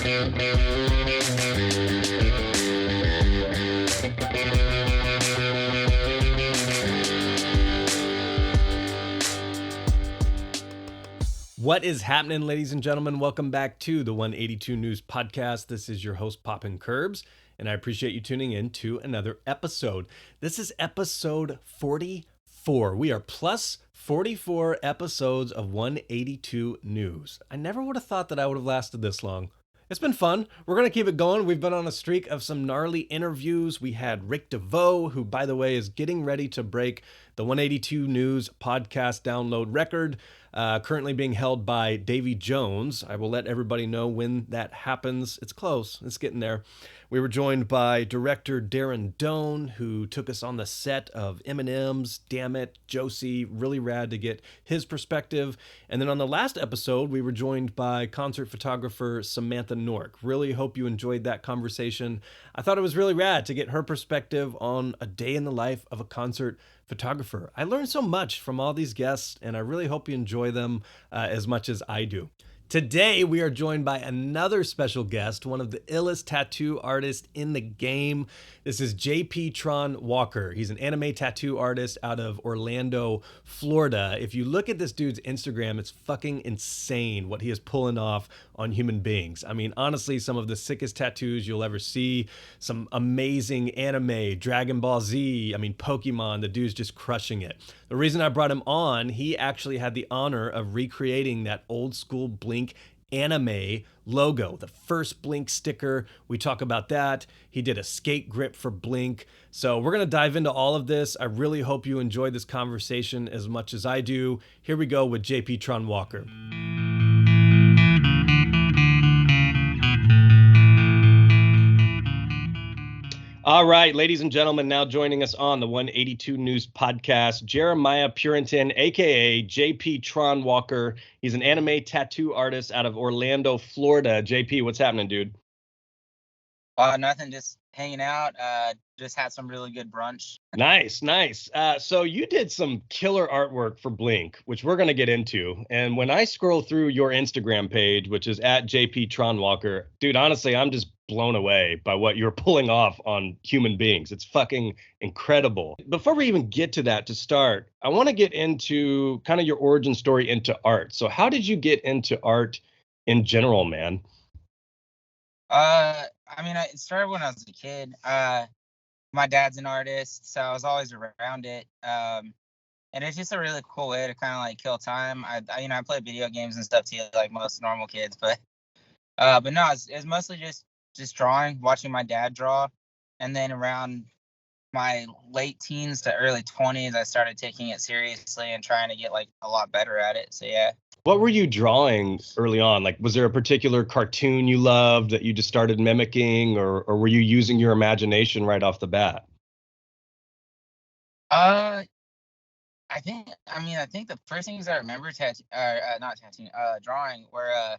What is happening, ladies and gentlemen? Welcome back to the 182 News Podcast. This is your host, Poppin' Curbs, and I appreciate you tuning in to another episode. This is episode 44. We are plus 44 episodes of 182 News. I never would have thought that I would have lasted this long. It's been fun. We're going to keep it going. We've been on a streak of some gnarly interviews. We had Rick DeVoe, who, by the way, is getting ready to break the 182 News podcast download record, currently being held by Davy Jones. I will let everybody know when that happens. It's close. It's getting there. We were joined by director Darren Doan, who took us on the set of M&M's, Damn It, Josie. Really rad to get his perspective. And then on the last episode, we were joined by concert photographer Samantha Nork. Really hope you enjoyed that conversation. I thought it was really rad to get her perspective on a day in the life of a concert photographer. I learned so much from all these guests, and I really hope you enjoy them as much as I do. Today, we are joined by another special guest, one of the illest tattoo artists in the game. This is JPTRONWALKER. He's an anime tattoo artist out of Orlando, Florida. If you look at this dude's Instagram, it's fucking insane what he is pulling off on human beings. I mean, honestly, some of the sickest tattoos you'll ever see. Some amazing anime, Dragon Ball Z, Pokemon. The dude's just crushing it. The reason I brought him on, he actually had the honor of recreating that old school Blink anime logo, the first Blink sticker. We talk about that. He did a skate grip for Blink. So we're going to dive into all of this. I really hope you enjoyed this conversation as much as I do. Here we go with JPTRONWALKER. All right, ladies and gentlemen, now joining us on the 182 News Podcast, Jeremiah Purinton, a.k.a. JPTRONWALKER. He's an anime tattoo artist out of Orlando, Florida. JP, what's happening, dude? Nothing, just hanging out. Just had some really good brunch. Nice. So you did some killer artwork for Blink, which we're going to get into. And when I scroll through your Instagram page, which is at JPTRONWALKER, dude, honestly, I'm just blown away by what you're pulling off on human beings. It's fucking incredible. Before we even get to that, to start, I want to get into kind of your origin story into art. So how did you get into art in general, man? It started when I was a kid. My dad's an artist, so I was always around it. And it's just a really cool way to kind of like kill time. I play video games and stuff too, like most normal kids, but no, it's mostly just drawing, watching my dad draw. And then around my late teens to early 20s, I started taking it seriously and trying to get like a lot better at it. So yeah. What were you drawing early on? Like, was there a particular cartoon you loved that you just started mimicking, or were you using your imagination right off the bat? I think the first things I remember drawing were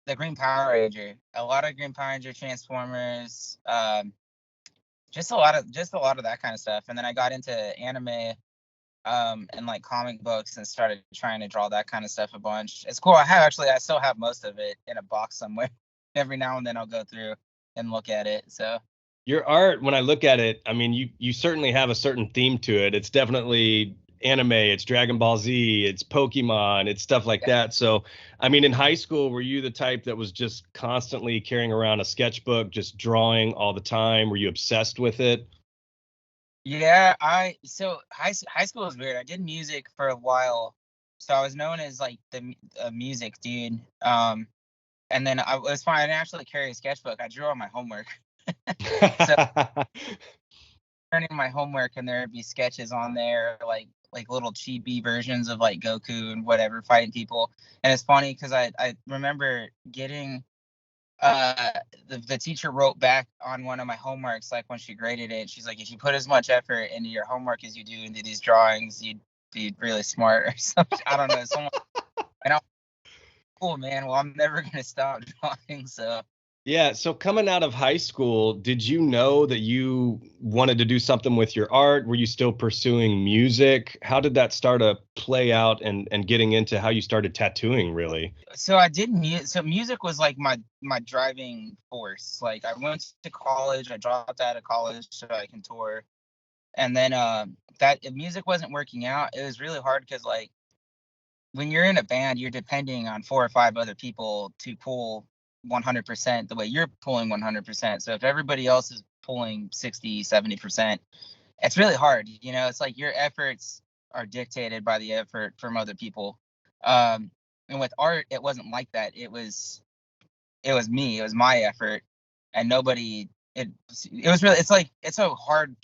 the Green Power Ranger. A lot of Green Power Ranger, Transformers, just a lot of that kind of stuff. And then I got into anime and like comic books and started trying to draw that kind of stuff a bunch. It's cool. I still have most of it in a box somewhere. Every now and then I'll go through and look at it. So your art, when I look at it, I mean, you certainly have a certain theme to it. It's definitely anime, it's Dragon Ball Z, it's Pokemon, it's stuff like that. So, I mean, in high school, were you the type that was just constantly carrying around a sketchbook, just drawing all the time? Were you obsessed with it? Yeah, so high school was weird. I did music for a while, so I was known as like the music dude. And then it was fine. I didn't actually carry a sketchbook. I drew on my homework. So turning my homework, and there'd be sketches on there, like little chibi versions of like Goku and whatever fighting people. And it's funny because I remember getting the teacher wrote back on one of my homeworks, like when she graded it, she's like, if you put as much effort into your homework as you do into these drawings, you'd be really smart or something. I don't know. Cool, man. Well, I'm never gonna stop drawing. So Yeah, so coming out of high school, did you know that you wanted to do something with your art? Were you still pursuing music? How did that start to play out and getting into how you started tattooing really? So I did music. So music was like my driving force. Like I went to college, I dropped out of college so I can tour, and then that if music wasn't working out, it was really hard because like when you're in a band, you're depending on 4 or 5 other people to pull 100% the way you're pulling 100%. So if everybody else is pulling 60, 70%, it's really hard. It's like your efforts are dictated by the effort from other people. And with art, it wasn't like that. It was me. It was my effort, and nobody. It was really. It's like it's a hard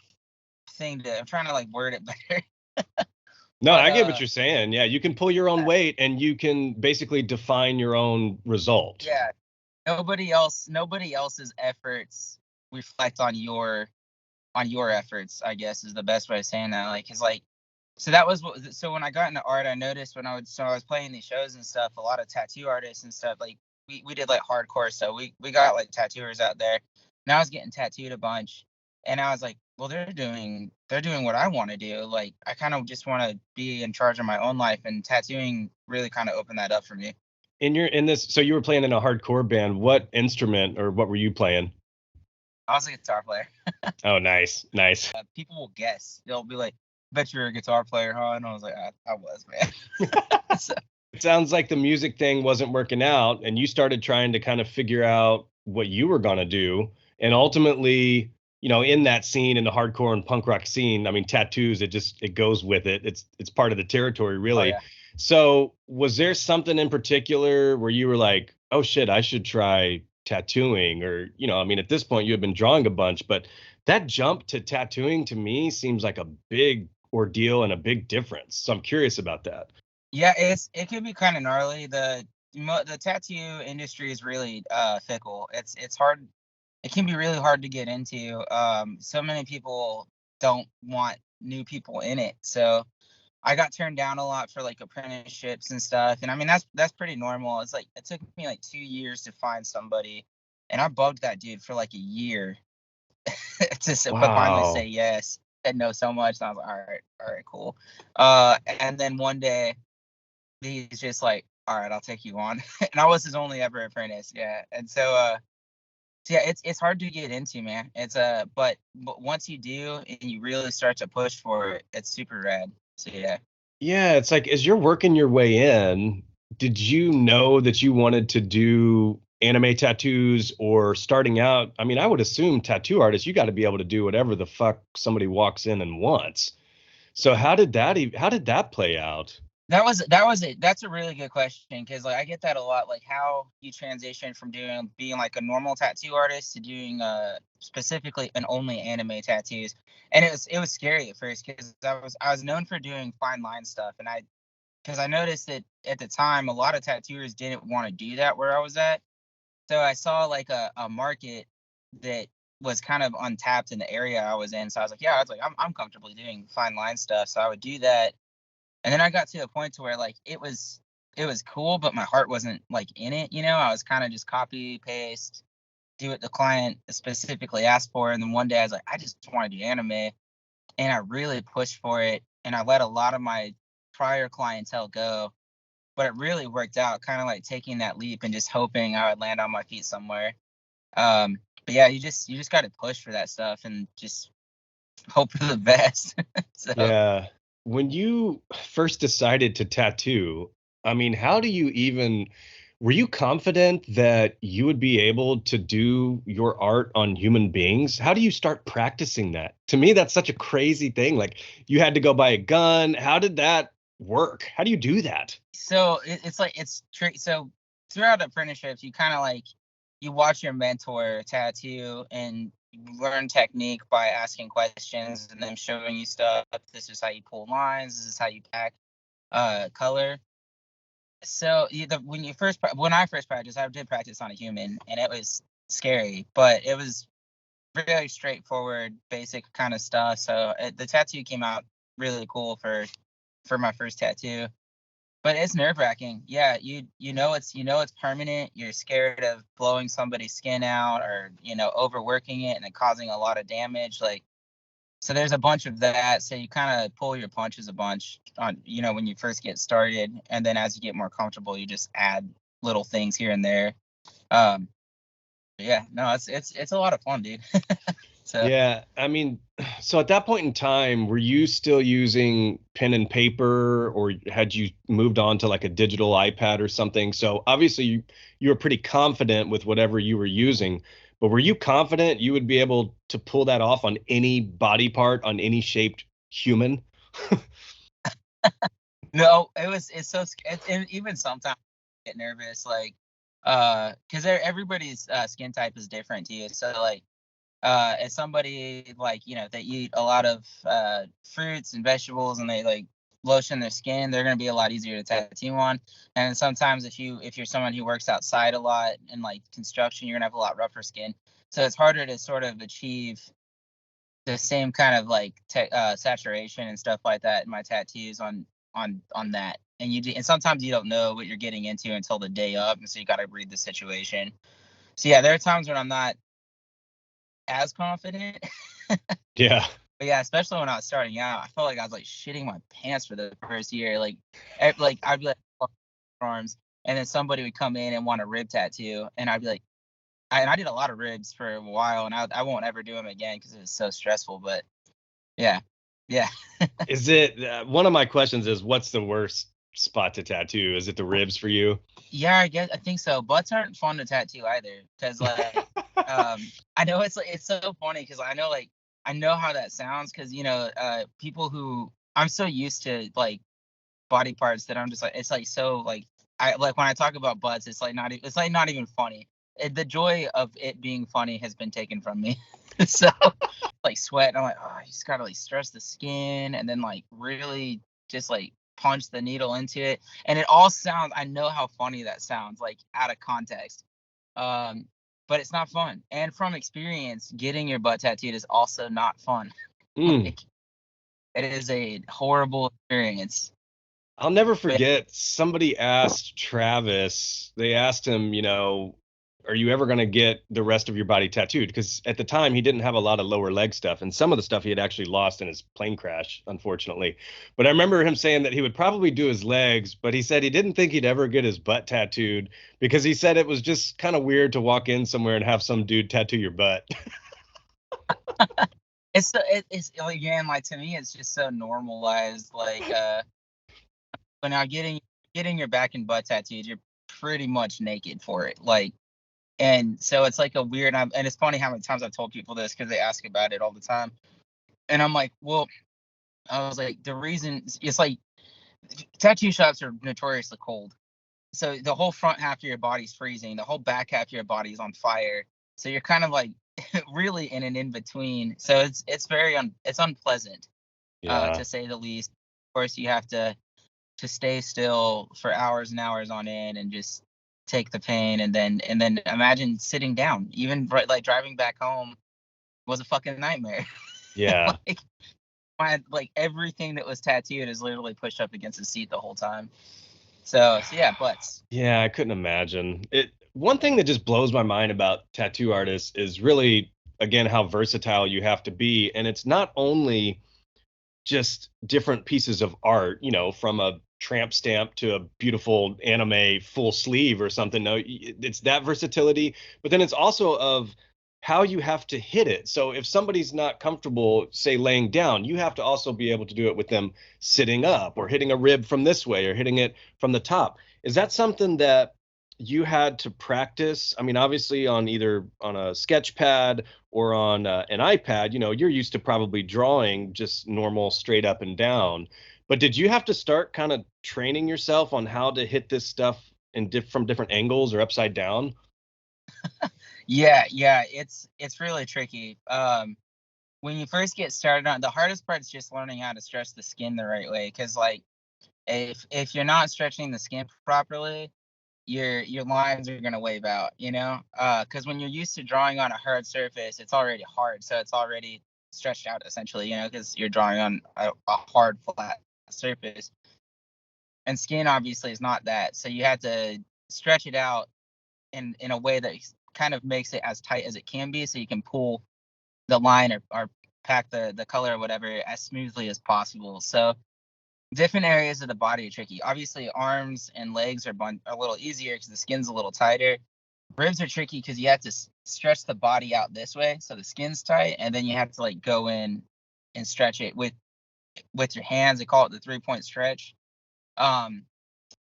thing to. I'm trying to like word it better, No, but I get what you're saying. Yeah, you can pull your own yeah, weight and you can basically define your own result. yeah. Nobody else's efforts reflect on your efforts, I guess is the best way of saying that. Like, cause like, so that was what. So when I got into art, I noticed so I was playing these shows and stuff. A lot of tattoo artists and stuff. Like we did like hardcore, so we got like tattooers out there. And I was getting tattooed a bunch, and I was like, well, they're doing what I want to do. Like I kind of just want to be in charge of my own life, and tattooing really kind of opened that up for me. In this, so you were playing in a hardcore band. What instrument or what were you playing? I was a guitar player. Oh, nice, nice. People will guess. They'll be like, "Bet you're a guitar player, huh?" And I was like, "I was, man." So, It sounds like the music thing wasn't working out and you started trying to kind of figure out what you were going to do. And ultimately, in that scene, in the hardcore and punk rock scene, I mean, tattoos, it goes with it. It's part of the territory, oh really. yeah. So was there something in particular where you were like, oh shit, I should try tattooing? Or, I mean, at this point you had been drawing a bunch, but that jump to tattooing to me seems like a big ordeal and a big difference. So I'm curious about that. Yeah, it can be kind of gnarly. The tattoo industry is really fickle. It's hard. It can be really hard to get into. So many people don't want new people in it. So I got turned down a lot for like apprenticeships and stuff. And I mean that's pretty normal. It's like it took me like 2 years to find somebody, and I bugged that dude for like a year but finally say Wow. yes. Said no so much. And I was like, all right, cool. And then one day he's just like, all right, I'll take you on. And I was his only ever apprentice. Yeah. And so yeah, it's hard to get into, man. But once you do and you really start to push for it, it's super rad. So yeah. Yeah, it's like as you're working your way in, did you know that you wanted to do anime tattoos or starting out? I mean, I would assume tattoo artists, you got to be able to do whatever the fuck somebody walks in and wants. So how did that play out? That was it. That's a really good question because like I get that a lot. Like how you transition from being like a normal tattoo artist to doing specifically and only anime tattoos, and it was scary at first because I was known for doing fine line stuff, and I noticed that at the time a lot of tattooers didn't want to do that where I was at, so I saw like a market that was kind of untapped in the area I was in. So I was like, yeah, I was like I'm comfortably doing fine line stuff, so I would do that. And then I got to a point to where like it was cool, but my heart wasn't like in it. I was kind of just copy paste, do what the client specifically asked for. And then one day I was like, I just want to do anime, and I really pushed for it, and I let a lot of my prior clientele go. But it really worked out, kind of like taking that leap and just hoping I would land on my feet somewhere. But yeah, you just got to push for that stuff and just hope for the best. So Yeah. When you first decided to tattoo, I mean, how do you even were you confident that you would be able to do your art on human beings? How do you start practicing that? To me, that's such a crazy thing. Like you had to go buy a gun. How did that work? How do you do that? it's like it's tricky. So throughout apprenticeships, you kind of like you watch your mentor tattoo and you learn technique by asking questions and them showing you stuff. This is how you pull lines. This is how you pack color. So when I first practiced, I did practice on a human, and it was scary, but it was very straightforward, basic kind of stuff. So the tattoo came out really cool for my first tattoo. But it's nerve-wracking. Yeah, it's permanent. You're scared of blowing somebody's skin out, or overworking it and then causing a lot of damage. Like, so there's a bunch of that. So you kind of pull your punches a bunch on when you first get started, and then as you get more comfortable, you just add little things here and there. Um, yeah, no, it's a lot of fun, dude. So Yeah, I mean, so at that point in time, were you still using pen and paper, or had you moved on to like a digital iPad or something? So obviously you were pretty confident with whatever you were using, but were you confident you would be able to pull that off on any body part, on any shaped human? no, it's so and even sometimes I get nervous, like, because everybody's skin type is different to you. So like, as somebody like they eat a lot of fruits and vegetables, and they like lotion their skin, they're going to be a lot easier to tattoo on. And sometimes if you're someone who works outside a lot and like construction, you're going to have a lot rougher skin, so it's harder to sort of achieve the same kind of like saturation and stuff like that in my tattoos on that. And sometimes you don't know what you're getting into until the day up, and so you got to read the situation. So yeah, there are times when I'm not as confident. Yeah. But yeah, especially when I was starting out, I felt like I was like shitting my pants for the first year. Like, like I'd be like "Fuck arms," and then somebody would come in and want a rib tattoo, and I'd be like, and I did a lot of ribs for a while, and I won't ever do them again because it was so stressful. But yeah, yeah, Is it one of my questions is what's the worst spot to tattoo? Is it the ribs for you? yeah. I think so. Butts aren't fun to tattoo either, because like, I know it's so funny because I know how that sounds, because people who I'm so used to like body parts that I'm just like, it's like so like, I like when I talk about butts, it's like it's like not even funny. The joy of it being funny has been taken from me. So like sweat, and I'm like, oh, you just gotta like stress the skin, and then like really just like punch the needle into it, and it all sounds. I know how funny that sounds, like out of context. Um, but it's not fun. And from experience, getting your butt tattooed is also not fun. Mm. Like, it is a horrible experience. I'll never But forget somebody asked Travis, they asked him, are you ever going to get the rest of your body tattooed? Because at the time he didn't have a lot of lower leg stuff, and some of the stuff he had actually lost in his plane crash, unfortunately. But I remember him saying that he would probably do his legs, but he said he didn't think he'd ever get his butt tattooed because he said it was just kind of weird to walk in somewhere and have some dude tattoo your butt. it's again, like, to me it's just so normalized. Like, but now getting your back and butt tattooed, you're pretty much naked for it. Like, and so it's like a weird. And it's funny how many times I've told people this because they ask about it all the time, and I'm like, well, I was like, the reason it's like tattoo shops are notoriously cold. So the whole front half of your body's freezing, the whole back half of your body's on fire. So you're kind of like really in an in between. So it's unpleasant, Yeah. to say the least. Of course, you have to stay still for hours and hours on end and just take the pain, and then imagine sitting down. Even like driving back home was a fucking nightmare. Yeah. Like, like everything that was tattooed is literally pushed up against the seat the whole time. So yeah, butts. Yeah, I couldn't imagine. One thing that just blows my mind about tattoo artists is really, again, how versatile you have to be. And it's not only just different pieces of art, from a tramp stamp to a beautiful anime full sleeve or something. No, it's that versatility, but then it's also of how you have to hit it. So if somebody's not comfortable, say, laying down, you have to also be able to do it with them sitting up, or hitting a rib from this way, or hitting it from the top. Is that something that you had to practice? I mean, obviously on either on a sketch pad or on an iPad, you're used to probably drawing just normal straight up and down. But did you have to start kind of training yourself on how to hit this stuff from different angles or upside down? Yeah, it's really tricky. When you first get started on, the hardest part is just learning how to stretch the skin the right way. Because like, if you're not stretching the skin properly, your lines are gonna wave out. Because when you're used to drawing on a hard surface, it's already hard, so it's already stretched out essentially. Because you're drawing on a hard flat surface. and skin obviously is not that. So you have to stretch it out in a way that kind of makes it as tight as it can be, so you can pull the line or pack the color or whatever as smoothly as possible. So different areas of the body are tricky. Obviously, arms and legs are a little easier because the skin's a little tighter. Ribs are tricky because you have to stretch the body out this way, so the skin's tight, and then you have to like go in and stretch it with your hands. They call it the 3-point stretch. Um,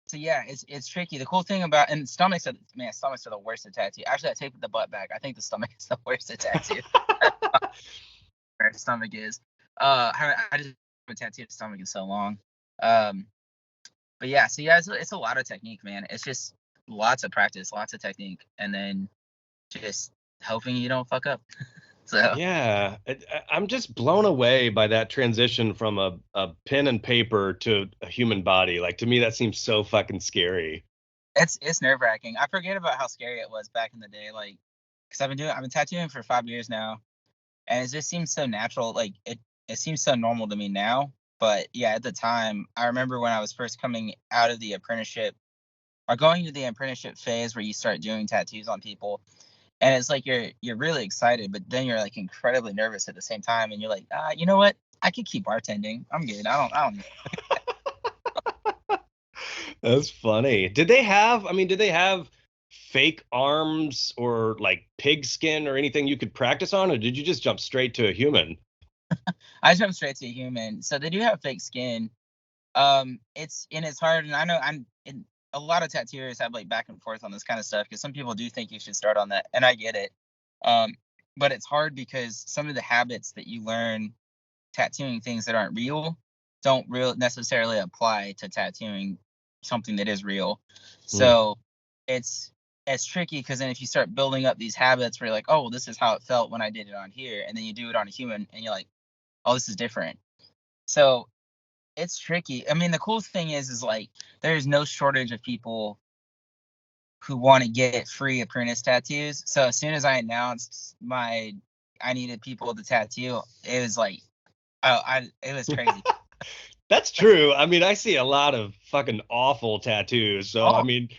so yeah, it's tricky. The cool thing about, and stomachs are the worst at tattoo. Actually, I take the butt back. I think the stomach is the worst at tattoo. Where the stomach is. I just haven't tattooed the stomach in so long. But yeah, so yeah, it's a lot of technique, man. It's just lots of practice, lots of technique, and then just hoping you don't fuck up. So Yeah, I'm just blown away by that transition from a pen and paper to a human body. Like to me, that seems so fucking scary. it's nerve wracking. I forget about how scary it was back in the day, like because I've been tattooing for 5 years now, and it just seems so natural. Like it seems so normal to me now. But yeah, at the time, I remember when I was first coming out of the apprenticeship or going to the apprenticeship phase where you start doing tattoos on people, and it's like you're really excited, but then you're like incredibly nervous at the same time, and you're like, you know what? I could keep bartending. I'm good. I don't. That's funny. Did they have fake arms or like pig skin or anything you could practice on, or did you just jump straight to a human? I jump straight to human. So they do have fake skin. It's hard, and I know a lot of tattooers have like back and forth on this kind of stuff because some people do think you should start on that, and I get it. Um, but it's hard because some of the habits that you learn tattooing things that aren't real don't real necessarily apply to tattooing something that is real. Hmm. So it's tricky because then if you start building up these habits where you're like, oh, well, this is how it felt when I did it on here, and then you do it on a human, and you're like, oh, this is different. So it's tricky. I mean, the cool thing is like there's no shortage of people who want to get free apprentice tattoos. So as soon as I announced I needed people to tattoo, it was like, it was crazy. That's true. I mean, I see a lot of fucking awful tattoos. So, I Oh, mean,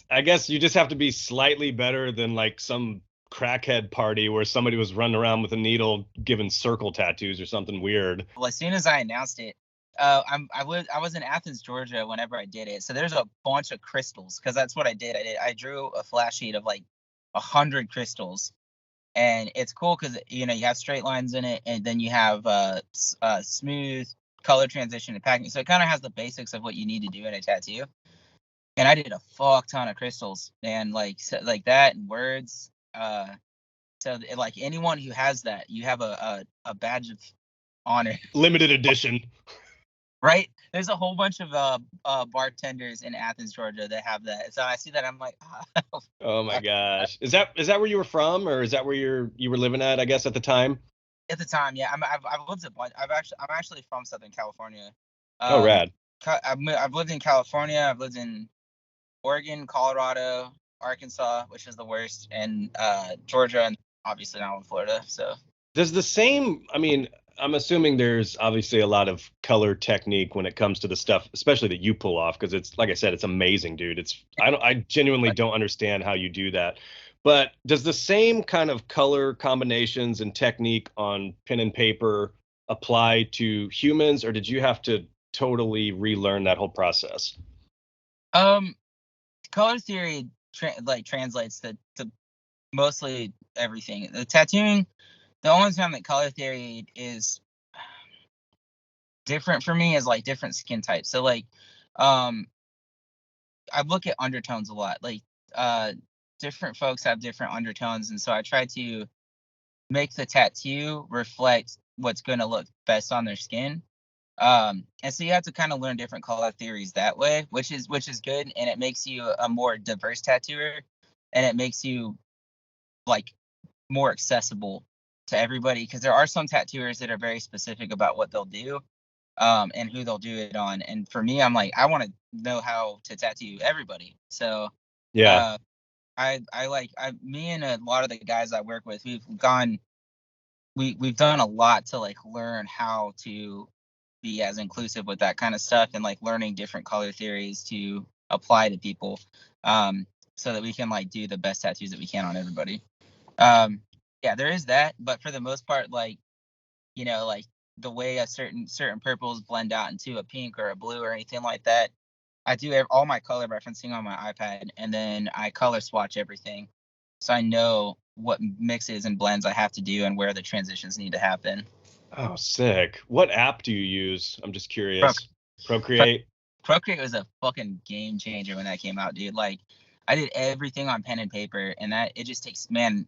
I guess you just have to be slightly better than like some crackhead party where somebody was running around with a needle giving circle tattoos or something weird. well, as soon as I announced it, I was in Athens, Georgia, whenever I did it. So there's a bunch of crystals because that's what I did. I drew a flash sheet of like 100 crystals, and it's cool because you know you have straight lines in it, and then you have smooth color transition and packing. So it kind of has the basics of what you need to do in a tattoo. And I did a fuck ton of crystals and like that and words. So like anyone who has that, you have a badge of honor. Limited edition. Right? There's a whole bunch of bartenders in Athens, Georgia that have that. So I see that, I'm like, Oh my gosh. Is that where you were from, or is that where you were living at, I guess, at the time? at the time, yeah. I've lived a bunch. I'm actually from Southern California. Oh, Um, rad. I've lived in California. I've lived in Oregon, Colorado, Arkansas, which is the worst, and Georgia, and obviously now in Florida. So Does the same, I mean, I'm assuming there's obviously a lot of color technique when it comes to the stuff, especially that you pull off, because it's like I said, it's amazing, dude. I genuinely don't understand how you do that. But does the same kind of color combinations and technique on pen and paper apply to humans, or did you have to totally relearn that whole process? um, color theory translates to mostly everything. The tattooing, the only time that color theory is different for me is like different skin types. So like, um, I look at undertones a lot. Like, uh, different folks have different undertones, and so I try to make the tattoo reflect what's going to look best on their skin. And so you have to kind of learn different color theories that way, which is good, and it makes you a more diverse tattooer, and it makes you like more accessible to everybody because there are some tattooers that are very specific about what they'll do, and who they'll do it on. And for me, I'm like, I want to know how to tattoo everybody. So, Yeah. uh, me and a lot of the guys I work with, we've done a lot to like learn how to be as inclusive with that kind of stuff and like learning different color theories to apply to people, so that we can like do the best tattoos that we can on everybody. Yeah, there is that, but for the most part, like, like the way a certain purples blend out into a pink or a blue or anything like that, I do all my color referencing on my iPad, and then I color swatch everything, so I know what mixes and blends I have to do and where the transitions need to happen. Oh, sick. What app do you use? I'm just Pro- curious. Procreate? Procreate was a fucking game changer when that came out, dude. Like, I did everything on pen and paper, and that it just takes, man.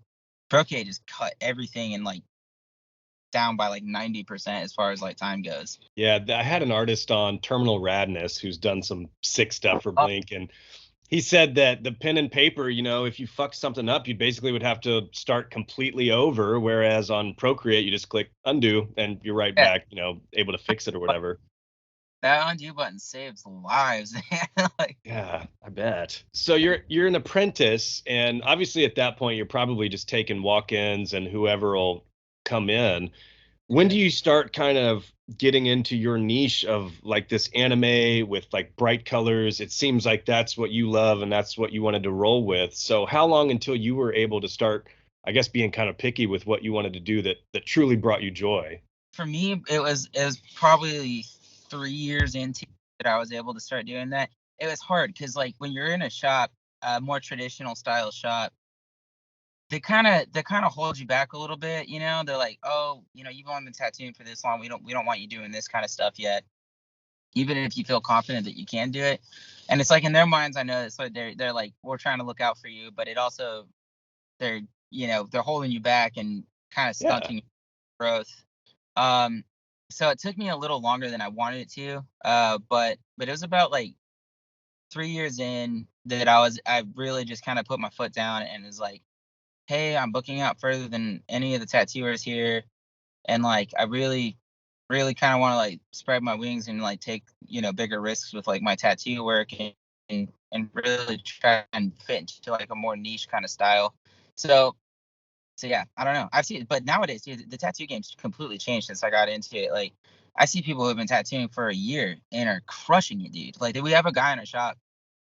Procreate just cut everything and like down by like 90% as far as like time goes. Yeah, I had an artist on, Terminal Radness, who's done some sick stuff for Oh, Blink, and he said that the pen and paper, if you fuck something up, you basically would have to start completely over, whereas on Procreate, you just click undo and you're right yeah, back, able to fix it or whatever. that undo button saves lives. Like, Yeah, I bet. So you're an apprentice, and obviously at that point you're probably just taking walk-ins and whoever will come in. When yeah. do you start kind of getting into your niche of like this anime with like bright colors? It seems like that's what you love and that's what you wanted to roll with. So how long until you were able to start, I guess, being kind of picky with what you wanted to do that truly brought you joy? For me, it was probably 3 years into that I was able to start doing that. It was hard because like when you're in a shop, a more traditional style shop, they kind of hold you back a little bit. They're like, oh, you've only been tattooing for this long. We don't want you doing this kind of stuff yet, even if you feel confident that you can do it. And it's like in their minds, I know it's like they're like, we're trying to look out for you, but it also they're they're holding you back and kind of Yeah. stunting growth. Um, so it took me a little longer than I wanted it to. But it was about like 3 years in that I really just kind of put my foot down and was like, hey, I'm booking out further than any of the tattooers here, and like I really, really kind of want to like spread my wings and like take bigger risks with like my tattoo work and really try and fit into like a more niche kind of style. So so yeah, I don't know. I've seen, but nowadays, dude, the tattoo game's completely changed since I got into it. Like, I see people who've been tattooing for a year and are crushing it, dude. Like, we have a guy in our shop.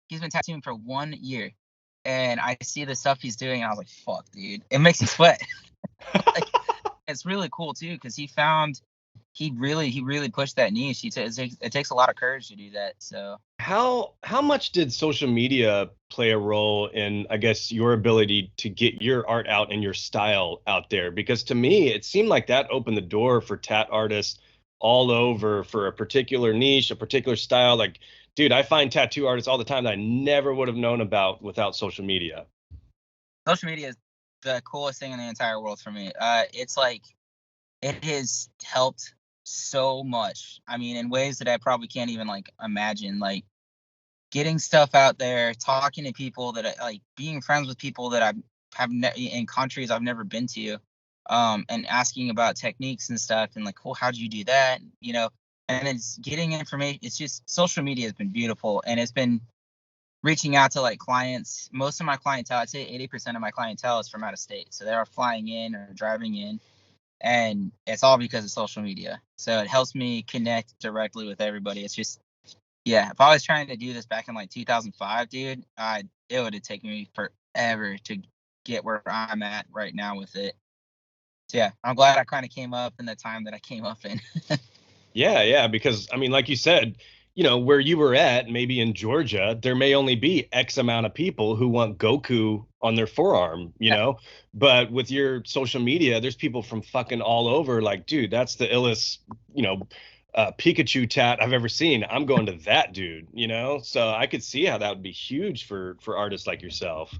He's been tattooing for 1 year, and I see the stuff he's doing, and I was like, "Fuck, dude!" It makes me sweat. Like, it's really cool too, because he really pushed that niche. It takes a lot of courage to do that. So How much did social media play a role in, I guess, your ability to get your art out and your style out there? Because to me, it seemed like that opened the door for tat artists all over for a particular niche, a particular style. Like, dude, I find tattoo artists all the time that I never would have known about without social media. social media is the coolest thing in the entire world for me. It's like it has helped so much. I mean, in ways that I probably can't even like imagine. Like getting stuff out there, talking to people that like being friends with people that in countries I've never been to, and asking about techniques and stuff, and like, oh, how'd you do that? And then it's getting information. It's just social media has been beautiful, and it's been reaching out to like clients. Most of my clientele, I'd say 80% of my clientele is from out of state, so they're flying in or driving in, and it's all because of social media. So it helps me connect directly with everybody. It's just, yeah, if I was trying to do this back in like 2005, dude, it would have taken me forever to get where I'm at right now with it. So yeah, I'm glad I kind of came up in the time that I came up in. Yeah, yeah, because I mean, like you said, where you were at, maybe in Georgia, there may only be X amount of people who want Goku on their forearm. But with your social media, there's people from fucking all over. Like, dude, that's the illest, you know, Pikachu tat I've ever seen. I'm going to that dude. So I could see how that would be huge for artists like yourself.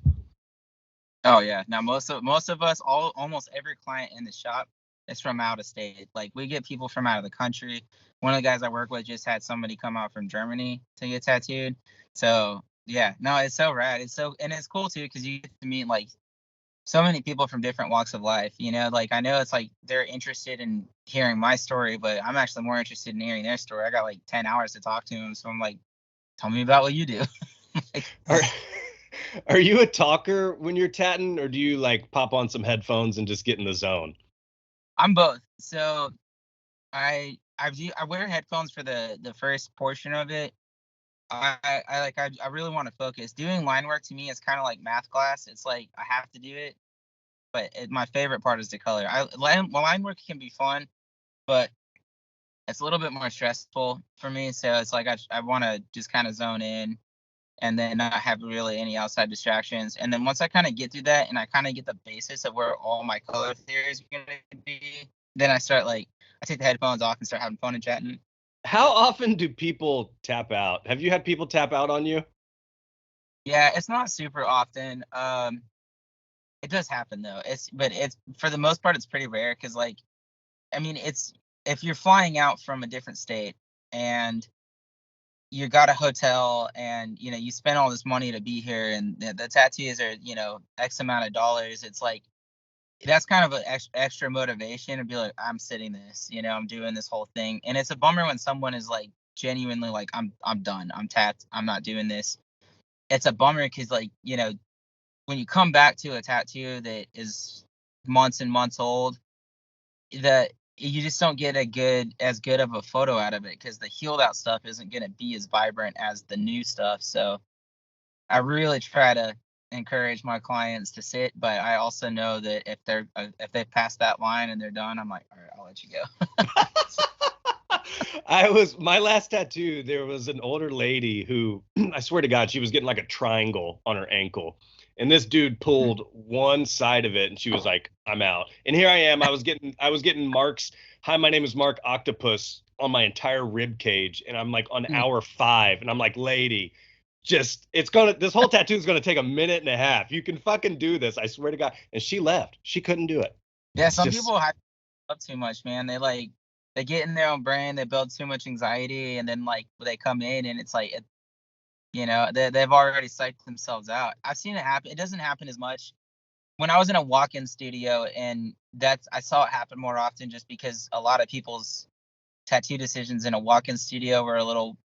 Oh yeah. Now most of us, almost every client in the shop is from out of state. Like we get people from out of the country. One of the guys I work with just had somebody come out from Germany to get tattooed. So yeah, no, it's so rad. And it's cool too because you get to meet like so many people from different walks of life. Like I know it's like they're interested in hearing my story, but I'm actually more interested in hearing their story. I got like 10 hours to talk to them, so I'm like, tell me about what you do. Like, Are are you a talker when you're tatting, or do you like pop on some headphones and just get in the zone? I'm both. So I I wear headphones for the first portion of it. I really want to focus. Doing line work to me is kind of like math class. It's like I have to do it, but my favorite part is the color. Line work can be fun, but it's a little bit more stressful for me. So it's like I want to just kind of zone in and then not have really any outside distractions. And then once I kind of get through that and I kind of get the basis of where all my color theory is going to be, then I take the headphones off and start having fun and chatting. How often do people tap out? Have you had people tap out on you? Yeah, it's not super often. It does happen though. But it's for the most part it's pretty rare because like I mean it's if you're flying out from a different state and you got a hotel and you spend all this money to be here and the tattoos are X amount of dollars, it's like that's kind of an extra motivation to be like I'm sitting this, I'm doing this whole thing. And it's a bummer when someone is like genuinely like I'm done, I'm tapped, I'm not doing this. It's a bummer because like when you come back to a tattoo that is months and months old, that you just don't get as good of a photo out of it because the healed out stuff isn't going to be as vibrant as the new stuff. So I really try to encourage my clients to sit, but I also know that if they pass that line and they're done, I'm like, all right, I'll let you go. My last tattoo, there was an older lady who, I swear to God, she was getting like a triangle on her ankle. And this dude pulled one side of it and she was like, I'm out. And here I am. I was getting Mark's, hi, my name is Mark Octopus on my entire rib cage. And I'm like on hour 5. And I'm like, lady, this whole tattoo is going to take a minute and a half. You can fucking do this. I swear to God. And she left. She couldn't do it. Yeah. Some people hype up too much, man. They get in their own brain, they build too much anxiety, and then like they come in and it's like, they've already psyched themselves out. I've seen it happen. It doesn't happen as much when I was in a walk-in studio, and I saw it happen more often just because a lot of people's tattoo decisions in a walk-in studio were a little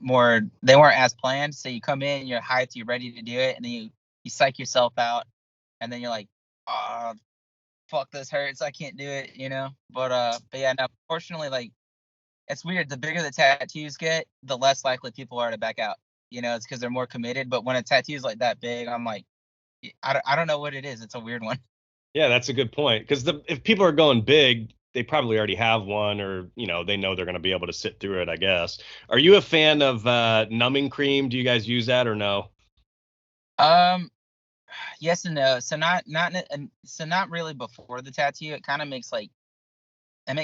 more, they weren't as planned. So you come in, you're hyped, you're ready to do it, and then you psych yourself out, and then you're like, oh, fuck, this hurts, I can't do it, but yeah, no, fortunately, like, it's weird, the bigger the tattoos get, the less likely people are to back out, it's because they're more committed. But when a tattoo's like that big, I'm like, I don't know what it is, it's a weird one. Yeah, that's a good point. Because if people are going big, they probably already have one, or they know they're going to be able to sit through it, I guess. Are you a fan of numbing cream? Do you guys use that or no? Yes and no. So not really before the tattoo. It kind of makes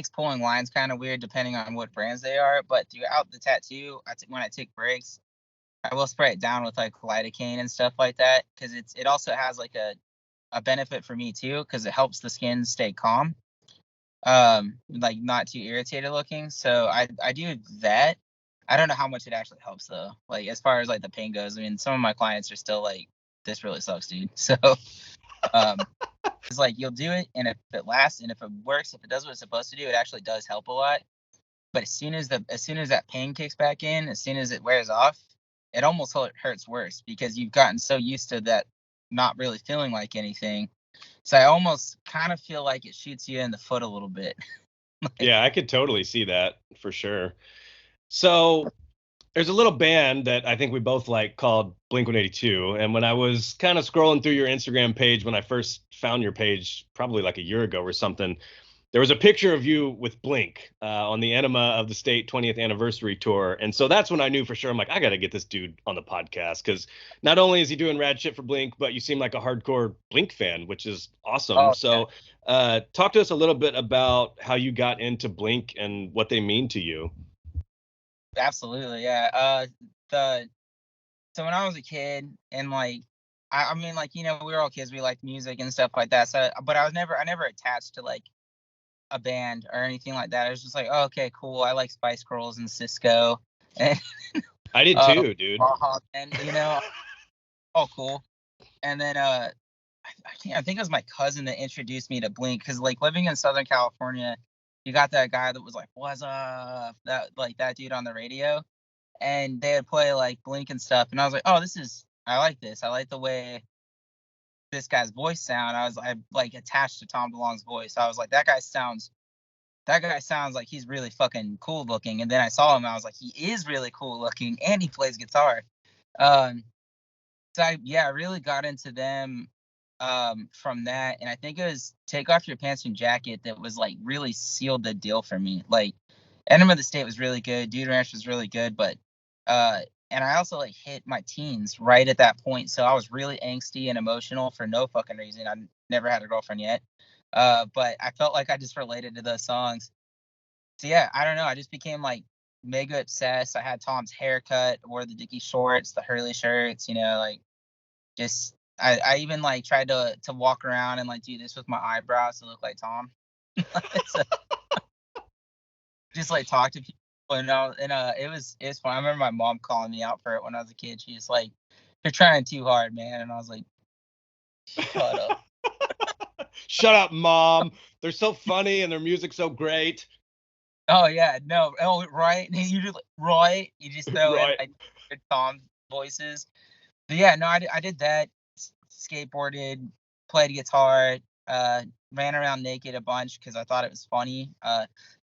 pulling lines kind of weird depending on what brands they are. But throughout the tattoo, when I take breaks, I will spray it down with like lidocaine and stuff like that because it also has like a benefit for me too because it helps the skin stay calm, like not too irritated looking. So I do that. I don't know how much it actually helps though. Like as far as like the pain goes, I mean, some of my clients are still like, this really sucks, dude. So it's like you'll do it, and if it lasts, and if it works, if it does what it's supposed to do, it actually does help a lot. But as soon as that pain kicks back in, as soon as it wears off, it almost hurts worse because you've gotten so used to that not really feeling like anything. So I almost kind of feel like it shoots you in the foot a little bit. Yeah, I could totally see that for sure. So there's a little band that I think we both like called Blink-182. And when I was kind of scrolling through your Instagram page, when I first found your page, probably like a year ago or something, there was a picture of you with Blink on the Enema of the State 20th anniversary tour. And so that's when I knew for sure, I'm like, I got to get this dude on the podcast because not only is he doing rad shit for Blink, but you seem like a hardcore Blink fan, which is awesome. Oh, So talk to us a little bit about how you got into Blink and what they mean to you. absolutely, yeah. So when I was a kid, and like, I mean, like, we were all kids, we liked music and stuff like that. So, but I never attached to like a band or anything like that. I was just like, oh, okay, cool. I like Spice Girls and Cisco, and I did too, dude. and all cool. And then I think it was my cousin that introduced me to Blink because like living in Southern California, you got that guy that was like, "What's up?" That dude on the radio, and they would play like Blink and stuff, and I was like, "Oh, I like this. I like the way this guy's voice sound." I like attached to Tom DeLonge's voice. I was like, that guy sounds that guy sounds like he's really fucking cool looking. And then I saw him, I was like, he is really cool looking, and he plays guitar. Um, so I really got into them from that, and I think it was Take Off Your Pants and Jacket that was like really sealed the deal for me. Like Enema of the State was really good, Dude Ranch was really good, but uh and I also like hit my teens right at that point, so I was really angsty and emotional for no fucking reason. I never had a girlfriend yet. But I felt like I just related to those songs. So yeah, I don't know, I just became like mega obsessed. I had Tom's haircut, wore the Dickie shorts, the Hurley shirts, like just I even like tried to walk around and like do this with my eyebrows to look like Tom. So, just like talk to people, and it was fun. I remember my mom calling me out for it when I was a kid. She was like, "You're trying too hard, man," and I was like, "Shut up." Shut up, mom. They're so funny and their music's so great. Oh yeah, no, oh right, you just right, you just throw in Right. like Tom voices. But yeah, no, I did that. Skateboarded, played guitar, uh, ran around naked a bunch because I thought it was funny.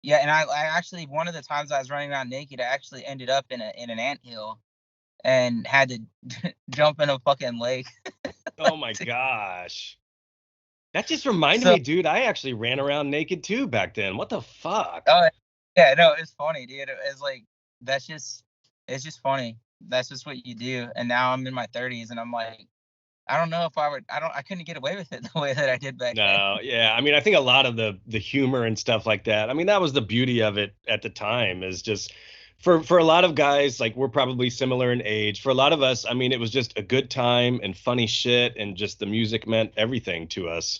Yeah, and I actually one of the times I was running around naked, I actually ended up in an anthill and had to jump in a fucking lake. Oh my gosh. That just reminded So, me, dude, I actually ran around naked too back then. What the fuck? oh yeah, no, it's funny, dude. It's like that's just it's just funny. That's just what you do. And now I'm in my 30s, and I'm like, I don't know if I couldn't get away with it the way that I did back then. No, yeah. I mean, I think a lot of the humor and stuff like that. I mean, that was the beauty of it at the time, is just for a lot of guys, like we're probably similar in age. For a lot of us, I mean, it was just a good time and funny shit, and just the music meant everything to us.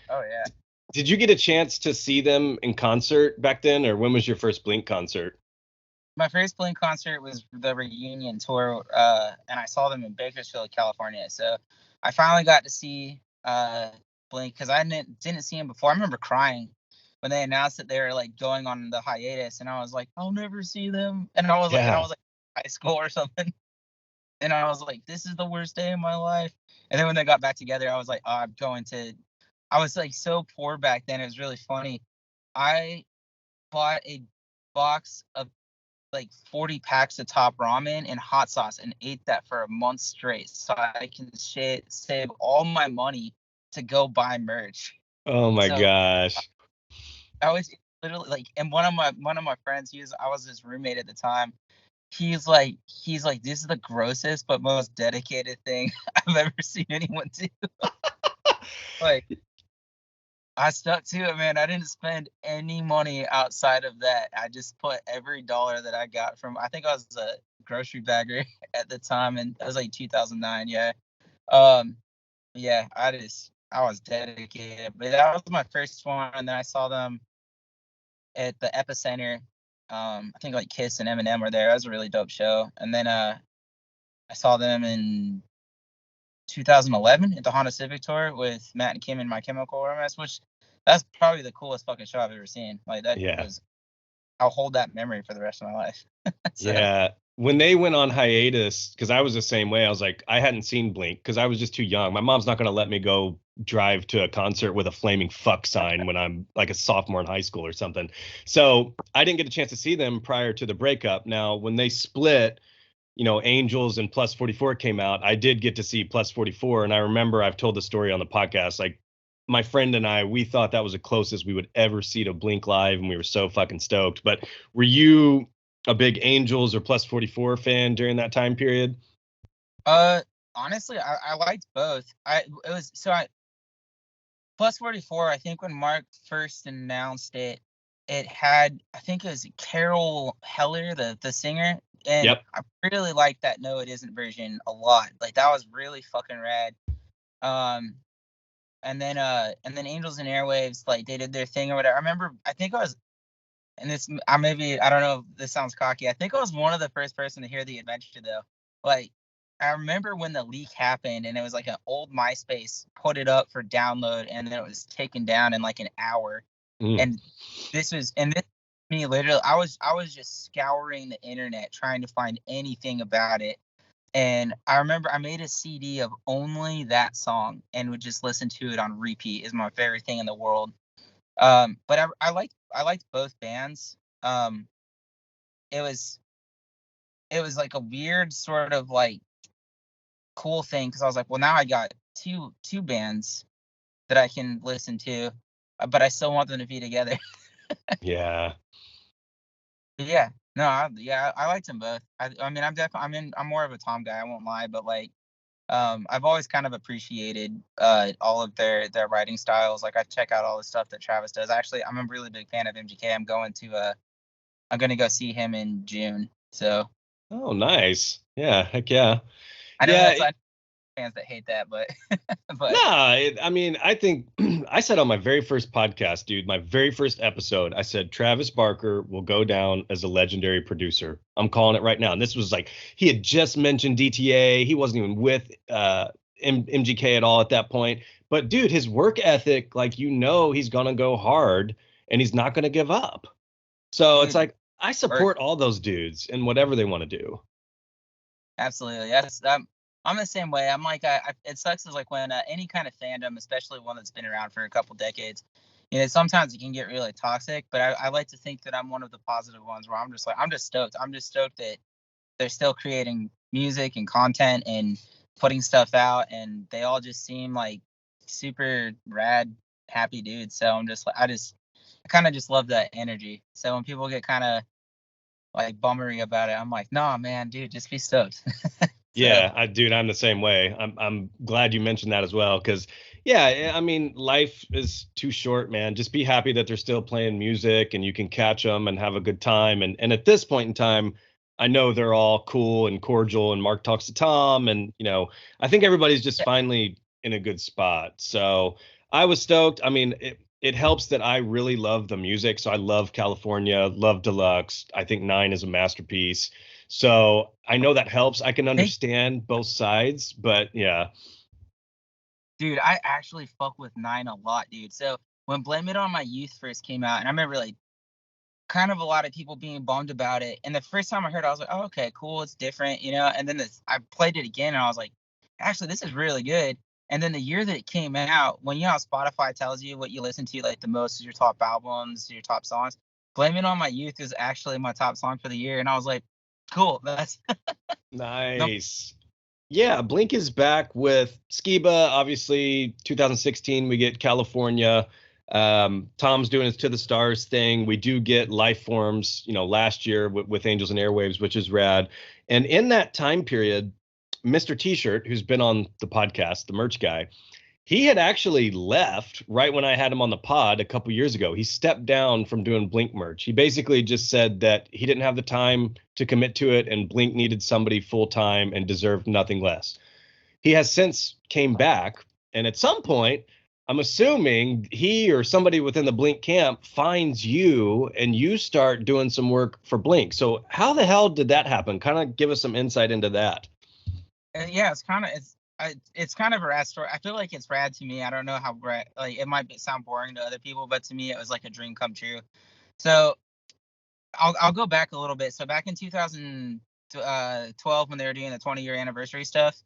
Oh yeah. Did you get a chance to see them in concert back then, or when was your first Blink concert? My first Blink concert was the reunion tour, and I saw them in Bakersfield, California. So I finally got to see Blink because I didn't see him before. I remember crying when they announced that they were like going on the hiatus, and I was like, I'll never see them. And I Yeah. was like high school or something, and I was like, this is the worst day of my life. And then when they got back together, I was like, oh, I'm going to. I was like so poor back then. It was really funny. I bought a box of like 40 packs of top ramen and hot sauce and ate that for a month straight so I can save all my money to go buy merch. Oh my So gosh. I was literally like, and one of my friends, I was his roommate at the time. He's like, this is the grossest but most dedicated thing I've ever seen anyone do. Like, I stuck to it, man. I didn't spend any money outside of that. I just put every dollar that I got from, I think I was a grocery bagger at the time, and it was like 2009. Yeah. Um, yeah, I was dedicated. But that was my first one. And then I saw them at the Epicenter. I think like Kiss and Eminem were there. That was a really dope show. And then I saw them in 2011 at the Honda Civic Tour with Matt and Kim and My Chemical Romance, which that's probably the coolest fucking show I've ever seen. Like that Yeah. was, I'll hold that memory for the rest of my life. So, Yeah. When they went on hiatus, because I was the same way, I was like, I hadn't seen Blink because I was just too young. My mom's not going to let me go drive to a concert with a flaming fuck sign when I'm like a sophomore in high school or something. So I didn't get a chance to see them prior to the breakup. Now, when they split, Angels and Plus 44 came out, I did get to see Plus 44. And I remember I've told the story on the podcast. Like, my friend and I, we thought that was the closest we would ever see to Blink live, and we were so fucking stoked. But were you a big Angels or Plus 44 fan during that time period? uh, honestly, I liked both. Plus 44. I think when Mark first announced it, it had, I think it was Carol Heller, the singer, and Yep. I really liked that No It Isn't version a lot. Like that was really fucking rad. Um, and then Angels and Airwaves, like they did their thing or whatever. I remember, I think I was, and this I don't know if this sounds cocky. I think I was one of the first person to hear The Adventure though. Like I remember when the leak happened, and it was like an old MySpace put it up for download, and then it was taken down in like an hour. Mm. And this me literally, I was just scouring the internet trying to find anything about it. And I remember I made a CD of only that song and would just listen to it on repeat. Is my favorite thing in the world. But I liked both bands. It was it was like a weird sort of like cool thing because I was like, well, now I got two bands that I can listen to, but I still want them to be together. Yeah. But yeah, no, I liked them both. I mean, I'm more of a Tom guy. I won't lie, but like, I've always kind of appreciated all of their writing styles. Like I check out all the stuff that Travis does. Actually, I'm a really big fan of MGK. I'm going to go see him in June. So Oh, nice. Yeah. Heck yeah. I know Yeah. that's like fans that hate that, but but Nah, I mean, I think I said on my very first podcast, dude, my very first episode, I said Travis Barker will go down as a legendary producer. I'm calling it right now. And this was like he had just mentioned DTA. He wasn't even with MGK at all at that point. But dude, his work ethic, like he's gonna go hard and he's not gonna give up. So it's dude, like I work. support all those dudes in whatever they want to do. Absolutely. I'm the same way. I'm like it sucks is like when any kind of fandom, especially one that's been around for a couple decades, sometimes it can get really toxic. But I like to think that I'm one of the positive ones where I'm just stoked. I'm just stoked that they're still creating music and content and putting stuff out, and they all just seem like super rad, happy dudes. So I kind of just love that energy. So when people get kind of like bummery about it, I'm like, nah, man, dude, just be stoked. So Yeah, dude, I'm the same way. I'm glad you mentioned that as well, because yeah, I mean, life is too short, man. Just be happy that they're still playing music and you can catch them and have a good time. And at this point in time, I know they're all cool and cordial. And Mark talks to Tom, and I think everybody's just finally in a good spot. So I was stoked. I mean, it helps that I really love the music. So I love California, love Deluxe. I think Nine is a masterpiece. So I know that helps. I can hey, understand both sides, but yeah. dude, I actually fuck with Nine a lot, dude. So when Blame It On My Youth first came out, and I remember like kind of a lot of people being bummed about it. And the first time I heard it, I was like, oh, okay, cool, it's different, And then I played it again, and I was like, actually, this is really good. And then the year that it came out, when how Spotify tells you what you listen to like the most is your top albums, your top songs. Blame It On My Youth is actually my top song for the year, and I was like, cool, that's no, Nice. Yeah, Blink is back with Skiba. Obviously, 2016, we get California. Tom's doing his To the Stars thing. We do get Life Forms, last year with Angels and Airwaves, which is rad. And in that time period, Mr. T-Shirt, who's been on the podcast, the merch guy, he had actually left right when I had him on the pod a couple years ago. He stepped down from doing Blink merch. He basically just said that he didn't have the time to commit to it, and Blink needed somebody full time and deserved nothing less. He has since came back, and at some point, I'm assuming he or somebody within the Blink camp finds you and you start doing some work for Blink. So how the hell did that happen? Kind of give us some insight into that. yeah, it's kind of a rad story. I feel like it's rad to me. I don't know how rad, like it might sound boring to other people, but to me, it was like a dream come true. So I'll go back a little bit. So back in 2012, when they were doing the 20-year anniversary stuff,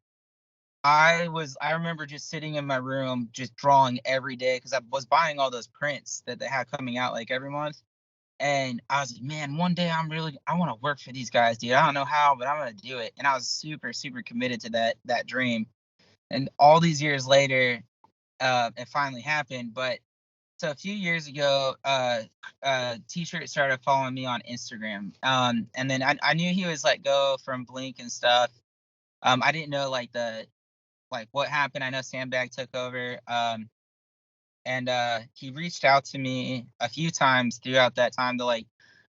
I remember just sitting in my room just drawing every day because I was buying all those prints that they had coming out like every month. And I was like, man, one day I want to work for these guys, dude. I don't know how, but I'm gonna do it. And I was super, super committed to that dream. And all these years later, it finally happened. But so a few years ago, T-Shirt started following me on Instagram. And then I knew he was let go from Blink and stuff. I didn't know like what happened. I know Sandbag took over. And he reached out to me a few times throughout that time to like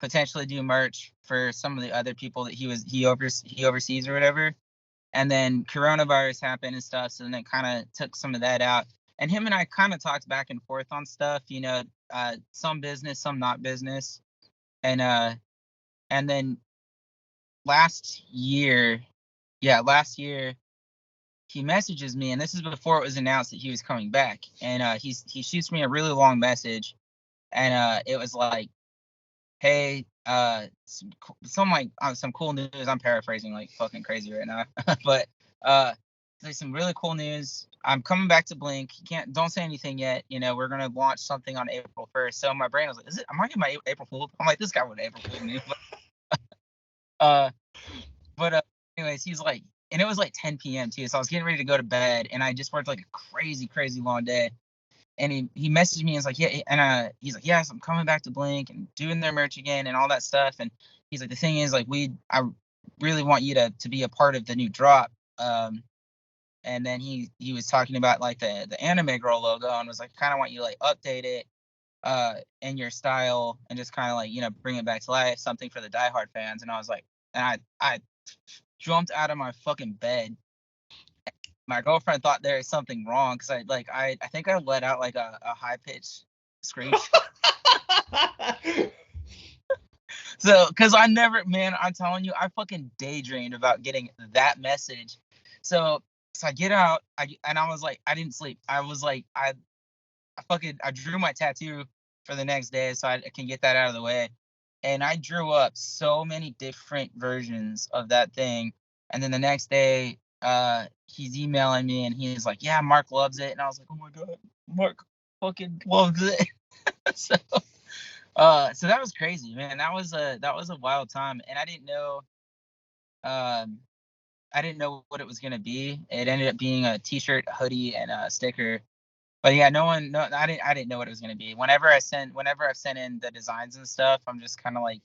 potentially do merch for some of the other people that he oversees or whatever. And then coronavirus happened and stuff, so then it kind of took some of that out. And him and I kind of talked back and forth on stuff, some business, some not business. And and then last year, last year he messages me, and this is before it was announced that he was coming back. And he shoots me a really long message, and it was like, hey, some cool news. I'm paraphrasing like fucking crazy right now, but there's some really cool news. I'm coming back to Blink. Don't say anything yet. We're gonna launch something on April 1st. So my brain was like, am I getting my April Fool? I'm like, this guy would April Fool me. Uh, but anyways, he's like, and it was like 10 p.m. too. So I was getting ready to go to bed, and I just worked like a crazy, crazy long day. And he messaged me and was like, yeah, and he's like, yes, I'm coming back to Blink and doing their merch again and all that stuff. And he's like, the thing is, like, I really want you to be a part of the new drop. And then he was talking about like the anime girl logo and was like, kind of want you to like update it in your style and just kind of like bring it back to life, something for the diehard fans. And I was like, and I jumped out of my fucking bed. My girlfriend thought there was something wrong because I think I let out like a high pitched screech. So because I'm telling you, I fucking daydreamed about getting that message. So I get out, and I was like, I didn't sleep. I was like, I drew my tattoo for the next day so I can get that out of the way. And I drew up so many different versions of that thing. And then the next day, he's emailing me and he's like, yeah, Mark loves it. And I was like, oh my God, Mark fucking loves it. so that was crazy, man. That was a wild time. And I didn't know what it was gonna be. It ended up being a t-shirt, a hoodie, and a sticker. But yeah, I didn't know what it was gonna be. Whenever I've sent in the designs and stuff, I'm just kind of like,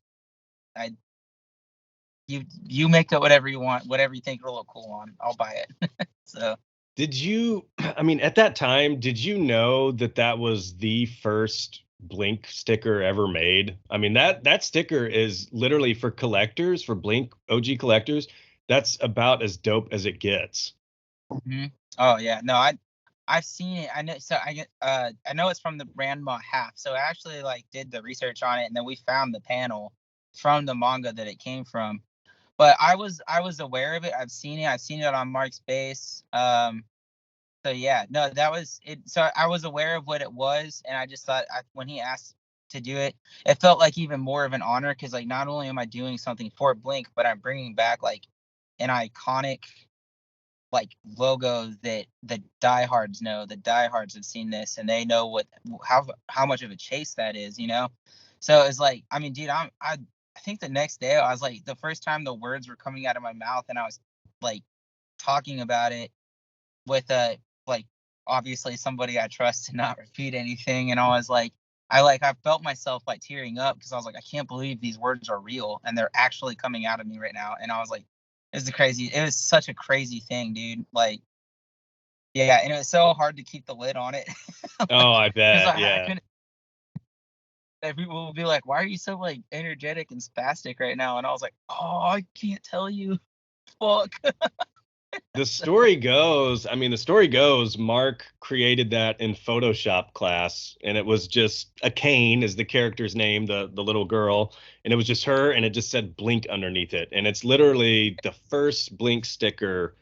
you make it whatever you want, whatever you think will look cool on, I'll buy it. So Did you, I mean, at that time, did you know that that was the first Blink sticker ever made? I mean, that sticker is literally for collectors, for Blink OG collectors. That's about as dope as it gets. mm-hmm. Oh yeah, no, I've seen it. I know. So I know it's from the Ranma half. So I actually like did the research on it, and then we found the panel from the manga that it came from. But I was aware of it. I've seen it. I've seen it on Mark's base. So yeah, no, that was it. So I was aware of what it was, and I just thought when he asked to do it, it felt like even more of an honor because like not only am I doing something for Blink, but I'm bringing back like an iconic like logo that the diehards know. The diehards have seen this, and they know how much of a chase that is. So it's like, I mean, dude, I think the next day I was like, the first time the words were coming out of my mouth, and I was like talking about it with like obviously somebody I trust to not repeat anything, and I was like, I felt myself like tearing up because I was like, I can't believe these words are real and they're actually coming out of me right now. And I was like, it was such a crazy thing, dude. Like, yeah, and it was so hard to keep the lid on it. Oh, I Because bet. I Yeah. couldn't. People will be like, "Why are you so like energetic and spastic right now?" And I was like, "Oh, I can't tell you, fuck." The story goes, I mean, the story goes, Mark created that in Photoshop class, and it was just a Kane is the character's name, the little girl, and it was just her, and it just said Blink underneath it, and it's literally the first Blink sticker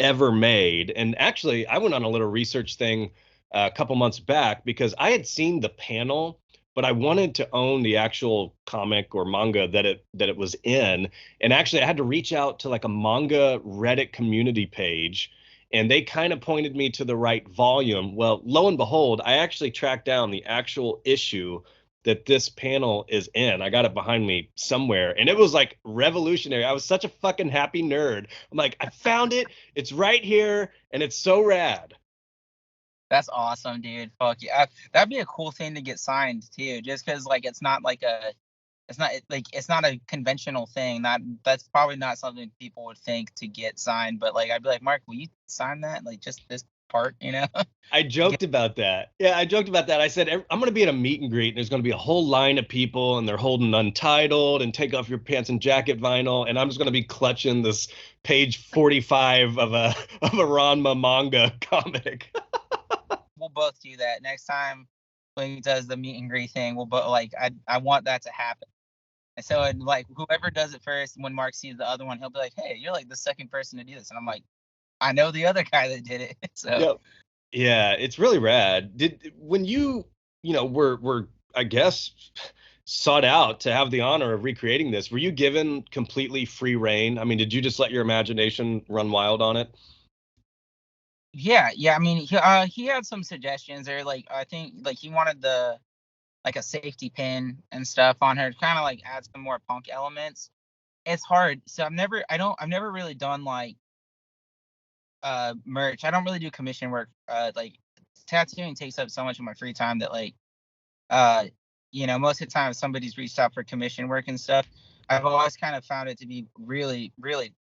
ever made. And actually, I went on a little research thing a couple months back because I had seen the panel, but I wanted to own the actual comic or manga that it was in. And actually, I had to reach out to like a manga Reddit community page, and they kind of pointed me to the right volume. Well, lo and behold, I actually tracked down the actual issue that this panel is in. I got it behind me somewhere, and it was like revolutionary. I was such a fucking happy nerd. I'm like, I found it. It's right here, and it's so rad. That's awesome, dude. Fuck yeah, that'd be a cool thing to get signed too. Just because like it's not a conventional thing. That's probably not something people would think to get signed. But like I'd be like, Mark, will you sign that? Like just this part. I joked about that. Yeah, I joked about that. I said, I'm going to be at a meet and greet, and there's going to be a whole line of people, and they're holding Untitled and Take Off Your Pants and Jacket vinyl, and I'm just going to be clutching this page 45 of a Ranma manga comic. We'll both do that next time when he does the meet and greet thing. We'll both like I want that to happen. And so like whoever does it first, when Mark sees the other one, he'll be like, "Hey, you're like the second person to do this," and I'm like, "I know the other guy that did it." So Yep. Yeah, it's really rad. Did when were I guess sought out to have the honor of recreating this, were you given completely free reign? I mean, did you just let your imagination run wild on it? Yeah. I mean, he had some suggestions there. Like I think like he wanted the like a safety pin and stuff on her to kind of like add some more punk elements. It's hard. So I've never really done like merch. I don't really do commission work. Like tattooing takes up so much of my free time that like uh most of the time if somebody's reached out for commission work and stuff, I've always kind of found it to be really, really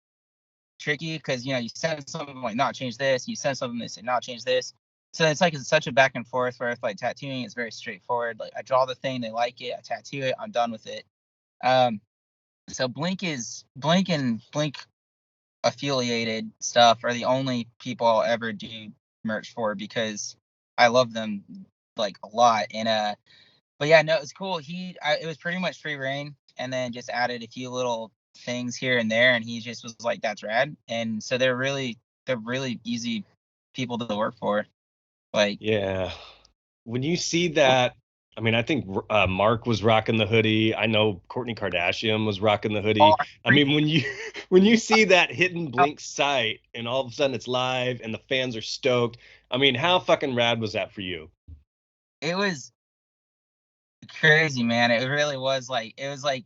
tricky because you send something like not change this, you send something they say not change this. So it's such a back and forth where with like tattooing it's very straightforward. Like I draw the thing, they like it, I tattoo it, I'm done with it. Um so Blink and Blink affiliated stuff are the only people I'll ever do merch for because I love them like a lot. And but yeah, no, it was cool. It was pretty much free reign, and then just added a few little things here and there, and he just was like, "That's rad." And so they're really easy people to work for. Like, Yeah. When you see that, I mean, I think Mark was rocking the hoodie. I know Kourtney Kardashian was rocking the oh, hoodie. I I freaked mean, when you see that hidden out. Blink site and all of a sudden it's live and the fans are stoked. I mean, how fucking rad was that for you? It was crazy, man. It really was like it was like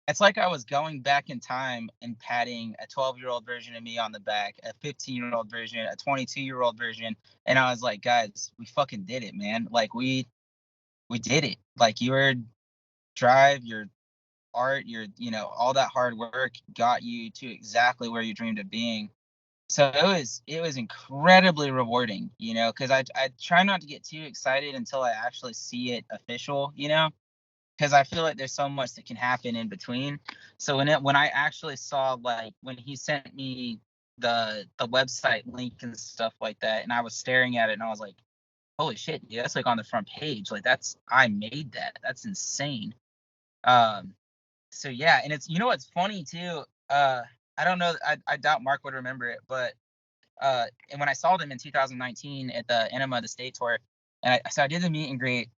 it's like I was going back in time and patting a 12-year-old version of me on the back, a 15-year-old version, a 22-year-old version, and I was like, guys, we fucking did it, man. Like we did it. Like your drive, your art, your all that hard work got you to exactly where you dreamed of being. So it was incredibly rewarding, because I try not to get too excited until I actually see it official, because I feel like there's so much that can happen in between. So when I actually saw like when he sent me the website link and stuff like that, and I was staring at it and I was like, holy shit, dude, that's like on the front page. Like I made that. That's insane. Um, so yeah, and it's what's funny too. I don't know. I doubt Mark would remember it, but and when I saw them in 2019 at the Enema of the State tour, and so I did the meet and greet,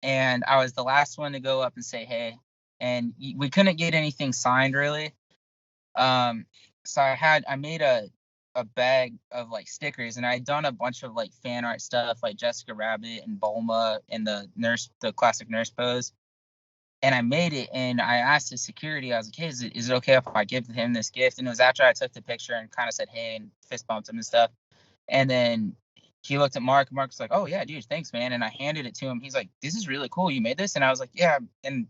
and I was the last one to go up and say hey, and we couldn't get anything signed really. Um, so I made a bag of like stickers, and I had done a bunch of like fan art stuff like Jessica Rabbit and Bulma and the classic nurse pose. And I made it, and I asked the security, I was like, hey, is it okay if I give him this gift? And it was after I took the picture and kind of said hey and fist bumped him and stuff. And then he looked at Mark. Mark was like, oh yeah, dude, thanks, man. And I handed it to him. He's like, this is really cool. You made this? And I was like, yeah. And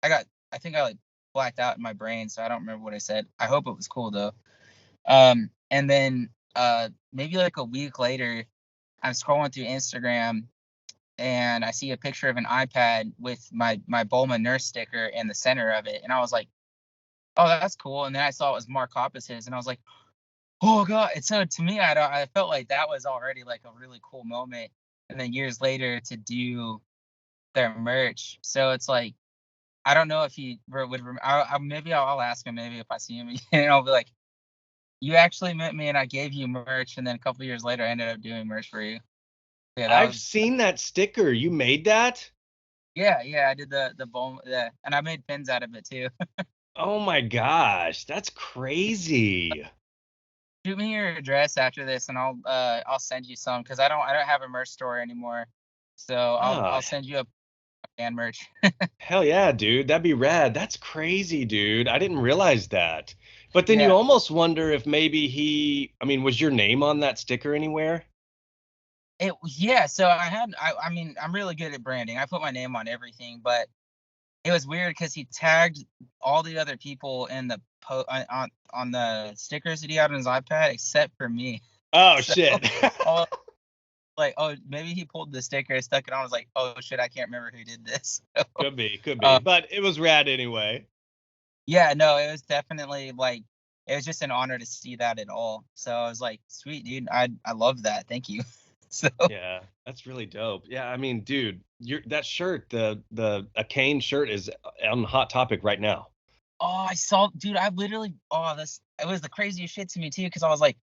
I think I like blacked out in my brain, so I don't remember what I said. I hope it was cool though. And then maybe like a week later, I'm scrolling through Instagram and I see a picture of an iPad with my Bulma nurse sticker in the center of it, and I was like, "Oh, that's cool." And then I saw it was Mark Hoppus's, and I was like, "Oh god!" And so to me, I felt like that was already like a really cool moment. And then years later to do their merch, so it's like I don't know if he would. Maybe I'll ask him. Maybe if I see him again, I'll be like, "You actually met me, and I gave you merch." And then a couple years later, I ended up doing merch for you. Yeah, that I've was seen that sticker. You made that? yeah. I did the bone, yeah, and I made pins out of it too. Oh my gosh, that's crazy. Shoot me your address after this, and I'll send you some because I don't have a merch store anymore. So Ah, I'll send you a band merch. hell yeah, dude. That'd be rad. That's crazy, dude. I didn't realize that. But then you Yeah. almost wonder if maybe I mean, was your name on that sticker anywhere? Yeah, so I mean I'm really good at branding. I put my name on everything, but it was weird because he tagged all the other people in the on the stickers that he had on his iPad except for me. Oh So shit. all like, oh, maybe he pulled the sticker, stuck it on. I was like, oh shit, I can't remember who did this. So, Could be, could be. uh, But it was rad anyway. yeah, no, it was definitely like it was just an honor to see that at all. So I was like, sweet dude, I love that. Thank you. So Yeah, that's really dope. Yeah, I mean, dude, that shirt, the a cane shirt is on Hot Topic right now. oh, I saw, dude, I literally, oh, this, it was the craziest shit to me too, because I was like,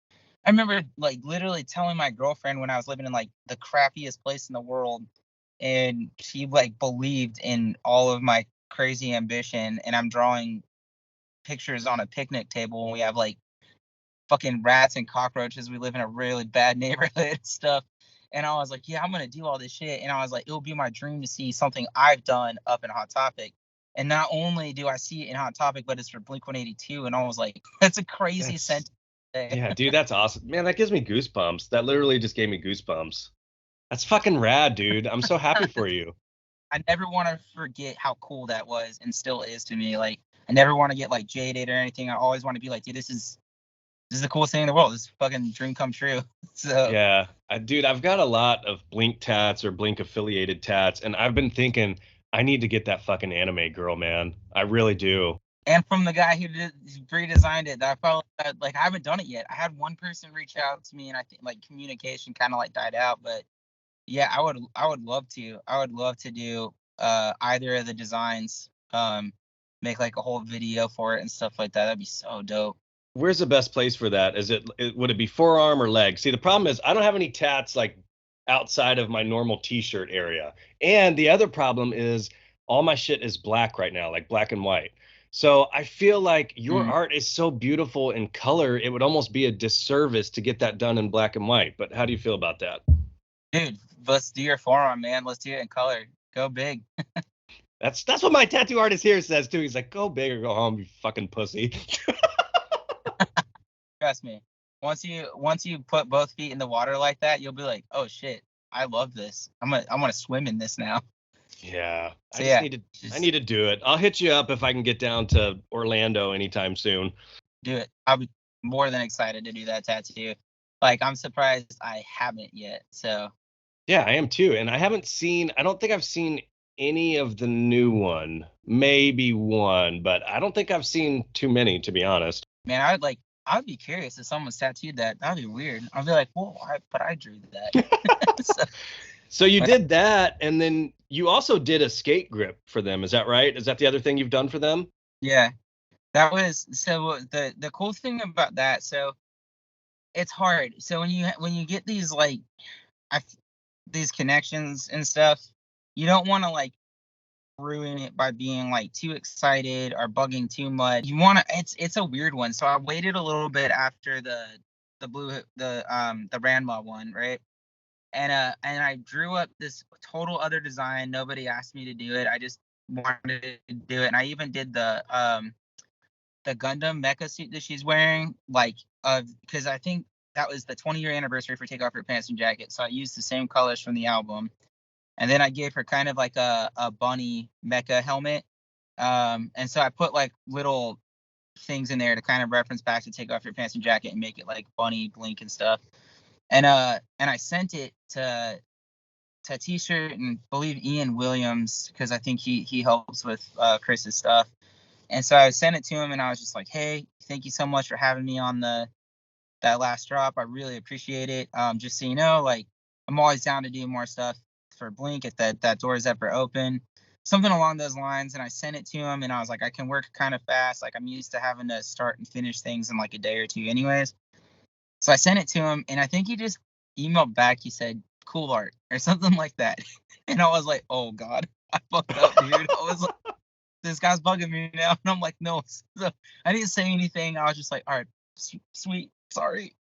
I remember like literally telling my girlfriend when I was living in like the crappiest place in the world, and she like believed in all of my crazy ambition, and I'm drawing pictures on a picnic table, and we have like fucking rats and cockroaches. We live in a really bad neighborhood and stuff. And I was like, yeah, I'm gonna do all this shit. And I was like, it'll be my dream to see something I've done up in Hot Topic. And not only do I see it in Hot Topic, but it's for Blink 182. And I was like, that's a crazy That's sentence to say. yeah, dude, that's awesome. Man, that gives me goosebumps. That literally just gave me goosebumps. That's fucking rad, dude. I'm so happy for you. I never want to forget how cool that was and still is to me. Like, I never want to get like jaded or anything. I always want to be like, dude, this is the coolest thing in the world. This is fucking dream come true. So Yeah, dude, I've got a lot of Blink tats or Blink affiliated tats, and I've been thinking I need to get that fucking anime girl, man. I really do. and from the guy who redesigned it, that I felt like I haven't done it yet. I had one person reach out to me, and I think like communication kind of like died out. But yeah, I would love to. I would love to do either of the designs. Make like a whole video for it and stuff like that. That'd be so dope. Where's the best place for that? Would it be forearm or leg? See, the problem is I don't have any tats like outside of my normal t-shirt area. And the other problem is all my shit is black right now, like black and white. So I feel like your Mm. art is so beautiful in color, it would almost be a disservice to get that done in black and white. But how do you feel about that? Dude, let's do your forearm, man. Let's do it in color. Go big. That's what my tattoo artist here says too. He's like, go big or go home, you fucking pussy. Trust me. Once you put both feet in the water like that, you'll be like, oh shit, I love this. I'm gonna swim in this now. Yeah, So yeah, I just need to do it. I'll hit you up if I can get down to Orlando anytime soon. do it. I'll be more than excited to do that tattoo. Like I'm surprised I haven't yet. So Yeah, I am too. And I don't think I've seen any of the new one. Maybe one, but I don't think I've seen too many, to be honest. man, I'd be curious if someone's tattooed that. That'd be weird. I'd be like, whoa, but I drew that. So, So you but did that, and then you also did a skate grip for them. Is that right? Is that the other thing you've done for them? yeah, that was so the cool thing about that. So it's hard. So when you get these like I, these connections and stuff, you don't want to like ruin it by being like too excited or bugging too much. You want to it's a weird one. So I waited a little bit after the Ranma one, right? And I drew up this total other design. Nobody asked me to do it. I just wanted to do it. And I even did the Gundam mecha suit that she's wearing, like because I think that was the 20-year anniversary for Take Off Your Pants and Jacket. So I used the same colors from the album. And then I gave her kind of like a bunny mecha helmet. And so I put like little things in there to kind of reference back to Take Off Your Pants and Jacket and make it like bunny blink and stuff. And I sent it to T-shirt and believe Ian Williams because I think he helps with Chris's stuff. And so I sent it to him and I was just like, hey, thank you so much for having me on that last drop. I really appreciate it. Just so you know, like I'm always down to do more stuff for Blink if that door is ever open. Something along those lines. And I sent it to him and I was like, I can work kind of fast. Like I'm used to having to start and finish things in like a day or two anyways. So I sent it to him and I think he just emailed back. He said, cool art or something like that. And I was like, oh God, I fucked up, dude. I was like, this guy's bugging me now. And I'm like, no. So I didn't say anything. I was just like, all right, sweet, sorry.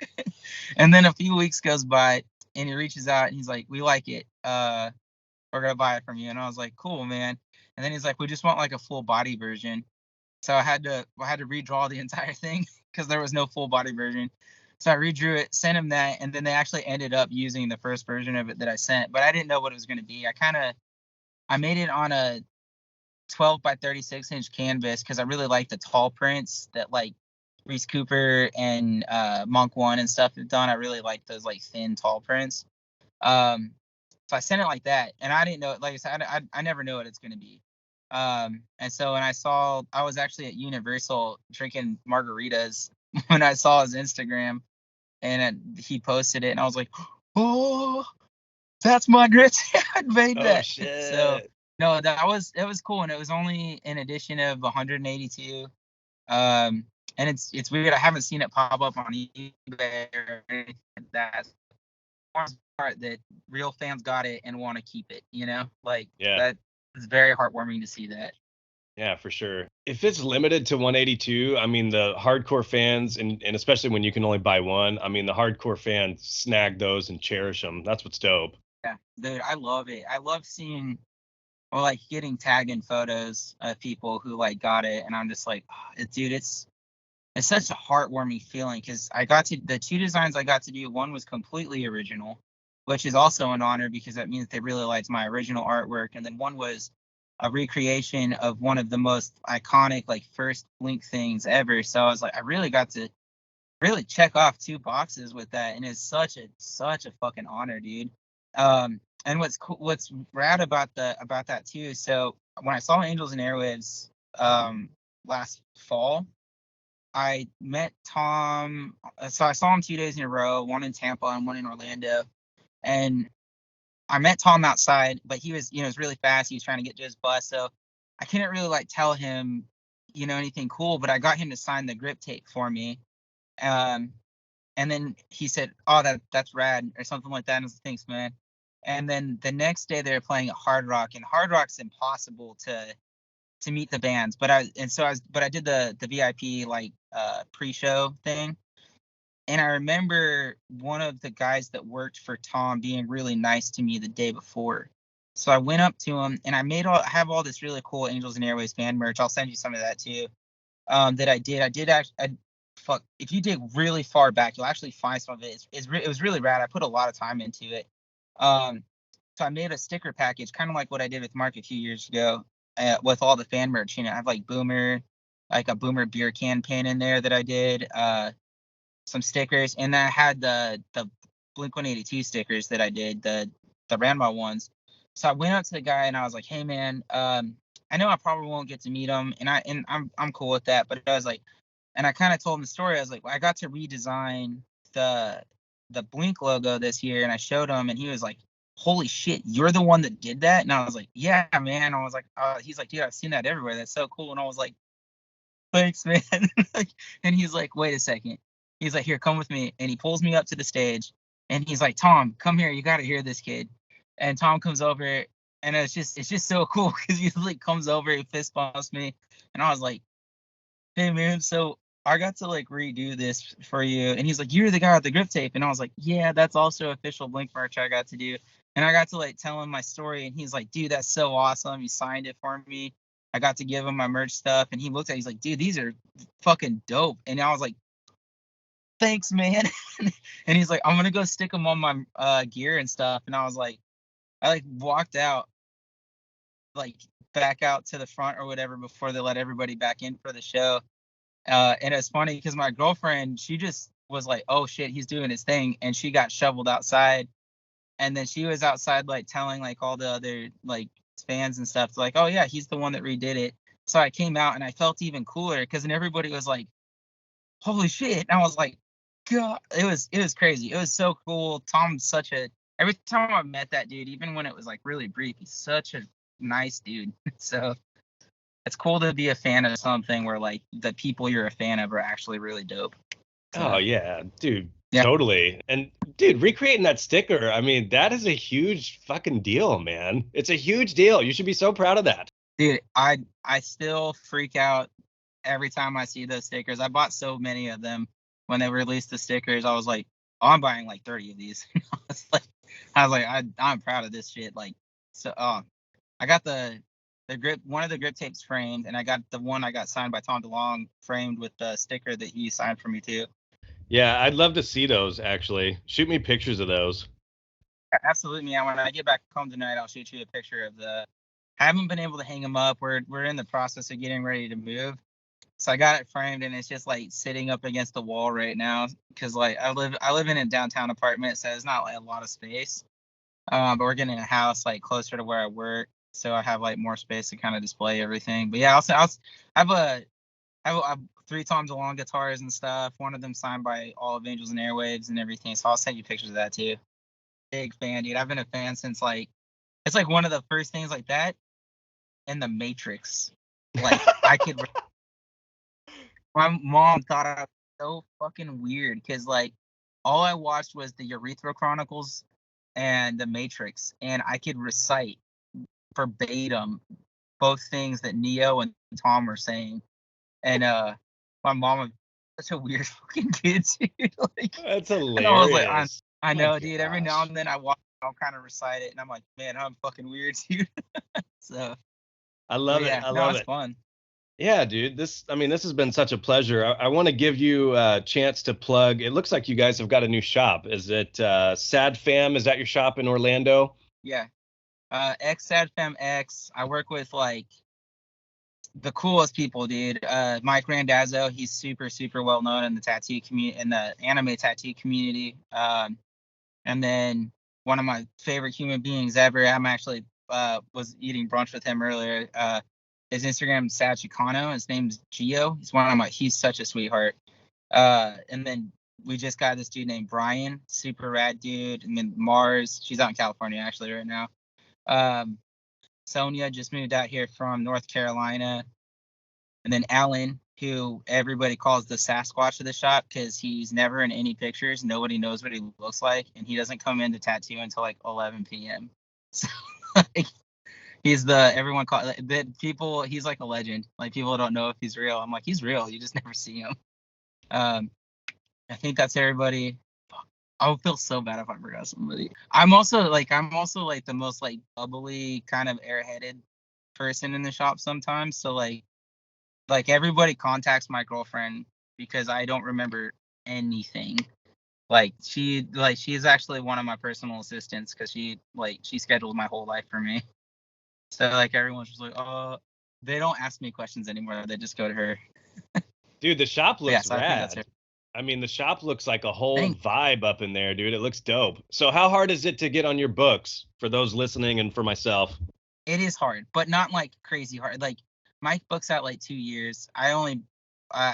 And then a few weeks goes by and he reaches out and he's like, we like it. We're gonna buy it from you. And I was like, cool, man. And then he's like, we just want like a full body version. So I had to redraw the entire thing because there was no full body version. So I redrew it, sent him that, and then they actually ended up using the first version of it that I sent, but I didn't know what it was going to be. I made it on a 12 by 36 inch canvas because I really like the tall prints that like Reese Cooper and Monk One and stuff have done. I really like those like thin tall prints. So I sent it like that, and I didn't know. Like I said, I never know what it's going to be. And so when I was actually at Universal drinking margaritas when I saw his Instagram, and he posted it, and I was like, oh, that's my grits. I made that. Oh shit. So no, it was cool, and it was only an edition of 182. And it's weird. I haven't seen it pop up on eBay or anything like that. Part that real fans got it and want to keep it. Like Yeah. that. It's very heartwarming to see that. Yeah, for sure. If it's limited to 182, I mean, the hardcore fans, and especially when you can only buy one, I mean, the hardcore fans snag those and cherish them. That's what's dope. Yeah, dude, I love it. I love seeing or like getting tagged in photos of people who like got it, and I'm just like, dude, it's such a heartwarming feeling because I got to the two designs I got to do. One was completely original, which is also an honor because that means they really liked my original artwork, and then one was a recreation of one of the most iconic like first Blink things ever. So I was like, I really got to really check off two boxes with that, and it's such a fucking honor, dude. And what's rad about that too. So when I saw Angels and Airwaves last fall, I met Tom. So I saw him 2 days in a row, one in Tampa and one in Orlando. And I met Tom outside, but he was, it was really fast. He was trying to get to his bus, so I couldn't really like tell him, anything cool. But I got him to sign the grip tape for me. Um, and then he said, "Oh, that's rad," or something like that. And I was like, "Thanks, man." And then the next day they were playing at Hard Rock, and Hard Rock's impossible to meet the bands. But I did the VIP like pre-show thing, and I remember one of the guys that worked for Tom being really nice to me the day before. So I went up to him and I have all this really cool Angels and Airways fan merch. I'll send you some of that too. That I did. I did actually. Fuck. If you dig really far back, you'll actually find some of it. It was really rad. I put a lot of time into it. Um, so I made a sticker package, kind of like what I did with Mark a few years ago, with all the fan merch. I have like like a Boomer beer can pin in there that I did. Some stickers, and then I had the Blink 182 stickers that I did, the Ranma ones. So I went up to the guy and I was like, "Hey man, I know I probably won't get to meet him, and I'm cool with that." But I was like, and I kind of told him the story. I was like, well, I got to redesign the Blink logo this year, and I showed him, and he was like, "Holy shit, you're the one that did that?" And I was like, "Yeah, man." I was like, he's like, "Dude, I've seen that everywhere. That's so cool." And I was like, "Thanks, man." And he's like, "Wait a second." He's like, "Here, come with me." And he pulls me up to the stage, and he's like, "Tom, come here. You got to hear this kid." And Tom comes over, and it's just so cool because he like comes over, he fist bumps me, and I was like, "Hey man, so I got to like redo this for you." And he's like, "You're the guy with the grip tape." And I was like, "Yeah, that's also official Blink merch I got to do." And I got to like tell him my story, and he's like, "Dude, that's so awesome. He signed it for me." I got to give him my merch stuff, and he looked at it, he's like, "Dude, these are fucking dope." And I was like, "Thanks, man." And he's like, "I'm gonna go stick them on my gear and stuff." And I was like, I like walked out, like back out to the front or whatever before they let everybody back in for the show. And it's funny because my girlfriend, she just was like, "Oh shit, he's doing his thing," and she got shoveled outside. And then she was outside like telling like all the other like fans and stuff like, "Oh yeah, he's the one that redid it." So I came out and I felt even cooler because then everybody was like, "Holy shit!" And I was like, "God," it was crazy. It was so cool. Tom's such a every time I met that dude, even when it was like really brief, he's such a nice dude. So it's cool to be a fan of something where like the people you're a fan of are actually really dope. Oh So yeah, dude, yeah, totally. And dude, recreating that sticker, I mean, that is a huge fucking deal, man. It's a huge deal. You should be so proud of that. dude, I still freak out every time I see those stickers. I bought so many of them when they released the stickers. I was like, "Oh, I'm buying like 30 of these." I'm proud of this shit. Like, so, I got the grip, one of the grip tapes framed, and I got the one I got signed by Tom DeLonge framed with the sticker that he signed for me too. Yeah, I'd love to see those actually. Shoot me pictures of those. Absolutely, man. When I get back home tonight, I'll shoot you a picture of the. I haven't been able to hang them up. We're in the process of getting ready to move, so I got it framed, and it's just like sitting up against the wall right now because like I live in a downtown apartment, so there's not like a lot of space. But we're getting a house like closer to where I work, so I have like more space to kind of display everything. But yeah, I have I have 3 times along guitars and stuff. One of them signed by all of Angels and Airwaves and everything. So I'll send you pictures of that too. Big fan, dude. I've been a fan since like it's like one of the first things like that in the Matrix. Like I could. My mom thought I was so fucking weird because like all I watched was the Urethra Chronicles and the Matrix, and I could recite verbatim both things that Neo and Tom were saying. And my mom was such a weird fucking kid, dude. Like, That's and I was like, hilarious. I My know, dude. Every now gosh. and then I watch, I'll kind of recite it, and I'm like, man, I'm fucking weird, dude. So, I but love it. yeah, I no, love it's it. fun. Yeah, dude. This has been such a pleasure. I want to give you a chance to plug. It looks like you guys have got a new shop. Is it Sad Fam? Is that your shop in Orlando? Yeah. X Sad Fem X. I work with like the coolest people, dude. Mike Randazzo, he's super, super well known in the tattoo community, in the anime tattoo community. And then one of my favorite human beings ever. I'm actually was eating brunch with him earlier. His Instagram is Sad Chicano. His name's Gio. He's such a sweetheart. And then we just got this dude named Brian, super rad dude. And then Mars, she's out in California actually right now. Sonia just moved out here from North Carolina. And then Alan, who everybody calls the Sasquatch of the shop because he's never in any pictures. Nobody knows what he looks like. And he doesn't come in to tattoo until like 11 p.m. So like, he's everyone call the people, he's like a legend. Like, people don't know if he's real. I'm like, he's real. You just never see him. Um, I think that's everybody. I would feel so bad if I forgot somebody. I'm also like the most like bubbly, kind of airheaded person in the shop sometimes. So like everybody contacts my girlfriend because I don't remember anything. Like she's actually one of my personal assistants because she scheduled my whole life for me. So like everyone's just like, oh, they don't ask me questions anymore. They just go to her. Dude, the shop But yeah, looks so I think that's rad. it. I mean, the shop looks like a whole Thing. vibe up in there, dude. It looks dope. So how hard is it to get on your books for those listening and for myself? It is hard, but not like crazy hard. Like, Mike books out like 2 years. I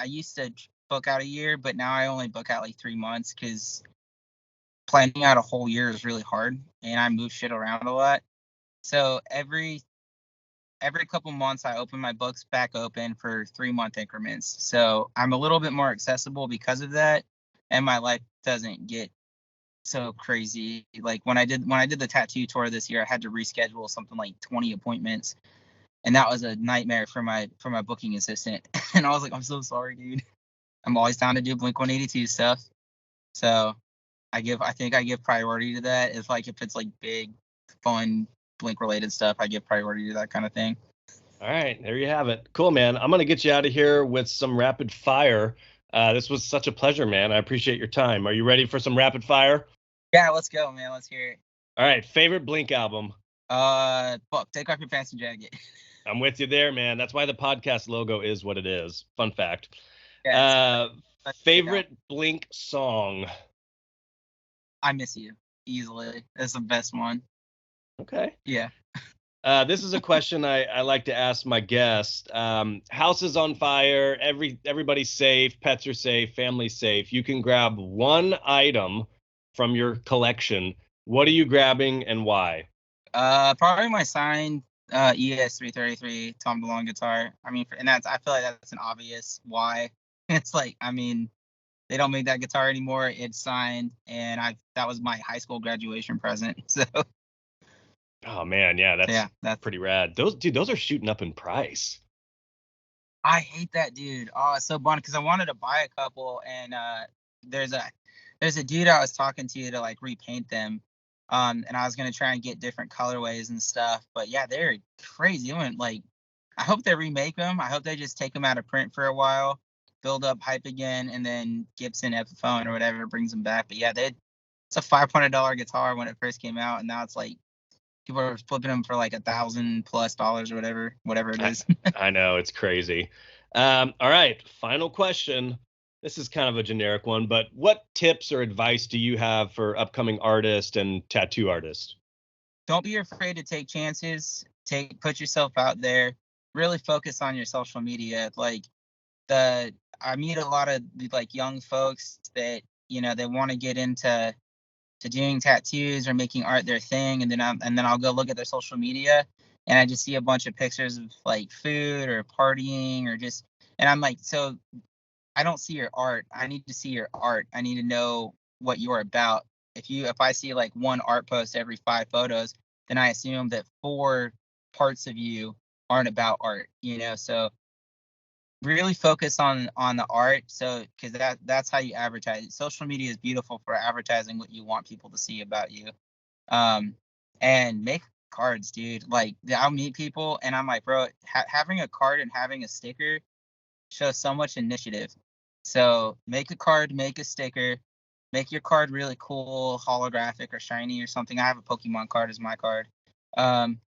used to book out a year, but now I only book out like 3 months because planning out a whole year is really hard, and I move shit around a lot. So every couple months I open my books back open for 3 month increments. So I'm a little bit more accessible because of that, and my life doesn't get so crazy. Like when I did the tattoo tour this year, I had to reschedule something like 20 appointments, and that was a nightmare for my booking assistant. And I was like, I'm so sorry, dude. I'm always down to do Blink 182 stuff. So I think I give priority to that. If it's like big, fun Blink related stuff, I give priority to that kind of thing. All right, there you have it. Cool, man. I'm gonna get you out of here with some rapid fire. This was such a pleasure, man. I appreciate your time. Are you ready for some rapid fire? Yeah, let's go, man. Let's hear it. All right, favorite Blink album. Fuck, Take Off Your Pants and Jacket. I'm with you there, man. That's why the podcast logo is what it is. Fun fact. Yeah, it's good album. Favorite Blink song. I Miss You, easily. That's the best one. Okay. Yeah. This is a question I like to ask my guests. House is on fire. Everybody's safe. Pets are safe. Family's safe. You can grab one item from your collection. What are you grabbing and why? Probably my signed ES 333 Tom DeLonge guitar. I mean, I feel like that's an obvious why. It's like, I mean, they don't make that guitar anymore. It's signed, and that was my high school graduation present. So Oh man, yeah, that's pretty rad. Those are shooting up in price. I hate that, dude. Oh, it's so bummed because I wanted to buy a couple, and there's a dude I was talking to like repaint them, and I was gonna try and get different colorways and stuff. But yeah, they're crazy. I hope they remake them. I hope they just take them out of print for a while, build up hype again, and then Gibson Epiphone or whatever brings them back. But yeah, it's a $500 guitar when it first came out, and now it's like people are flipping them for like $1,000+ or whatever it is. I know, it's crazy. All right, final question. This is kind of a generic one, but what tips or advice do you have for upcoming artists and tattoo artists? Don't be afraid to take chances. Put yourself out there. Really focus on your social media. I meet a lot of like young folks that they want to get into doing tattoos or making art their thing, and then I'll go look at their social media, and I just see a bunch of pictures of like food or partying or just, and I'm like, so I don't see your art. I need to see your art. I need to know what you're about. If I see like one art post every 5 photos, then I assume that 4 parts of you aren't about art. So really focus on the art. So because that's how you advertise. Social media is beautiful for advertising what you want people to see about you. And make cards, dude. Like I'll meet people and I'm like, bro, having a card and having a sticker shows so much initiative. So make a card, make a sticker, make your card really cool, holographic or shiny or something. I have a Pokemon card as my card. Um,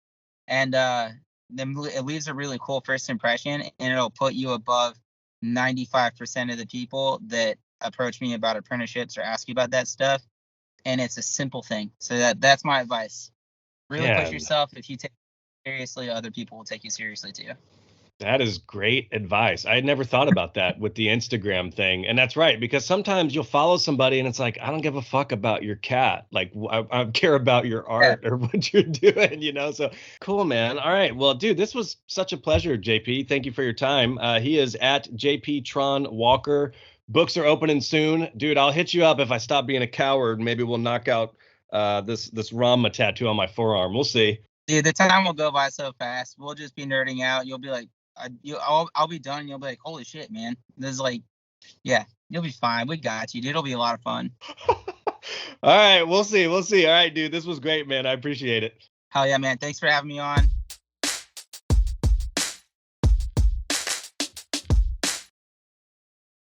and then it leaves a really cool first impression, and it'll put you above 95% of the people that approach me about apprenticeships or ask you about that stuff. And it's a simple thing. So that's my advice. Really push Man, yourself. If you take it seriously, other people will take you seriously too. that is great advice. I had never thought about that with the Instagram thing. And that's right, because sometimes you'll follow somebody and it's like, I don't give a fuck about your cat. Like, I care about your Yeah. art or what you're doing, you know? So cool, man. All right. Well, dude, this was such a pleasure, JP. Thank you for your time. He is at JPTRONWalker. Books are opening soon. Dude, I'll hit you up if I stop being a coward. Maybe we'll knock out this Rama tattoo on my forearm. We'll see. Dude, the time will go by so fast. We'll just be nerding out. You'll be like, I'll be done. And you'll be like, holy shit, man. This is like, yeah, you'll be fine. We got you, dude. It'll be a lot of fun. All right, we'll see. We'll see. All right, dude. This was great, man. I appreciate it. Hell yeah, man. Thanks for having me on.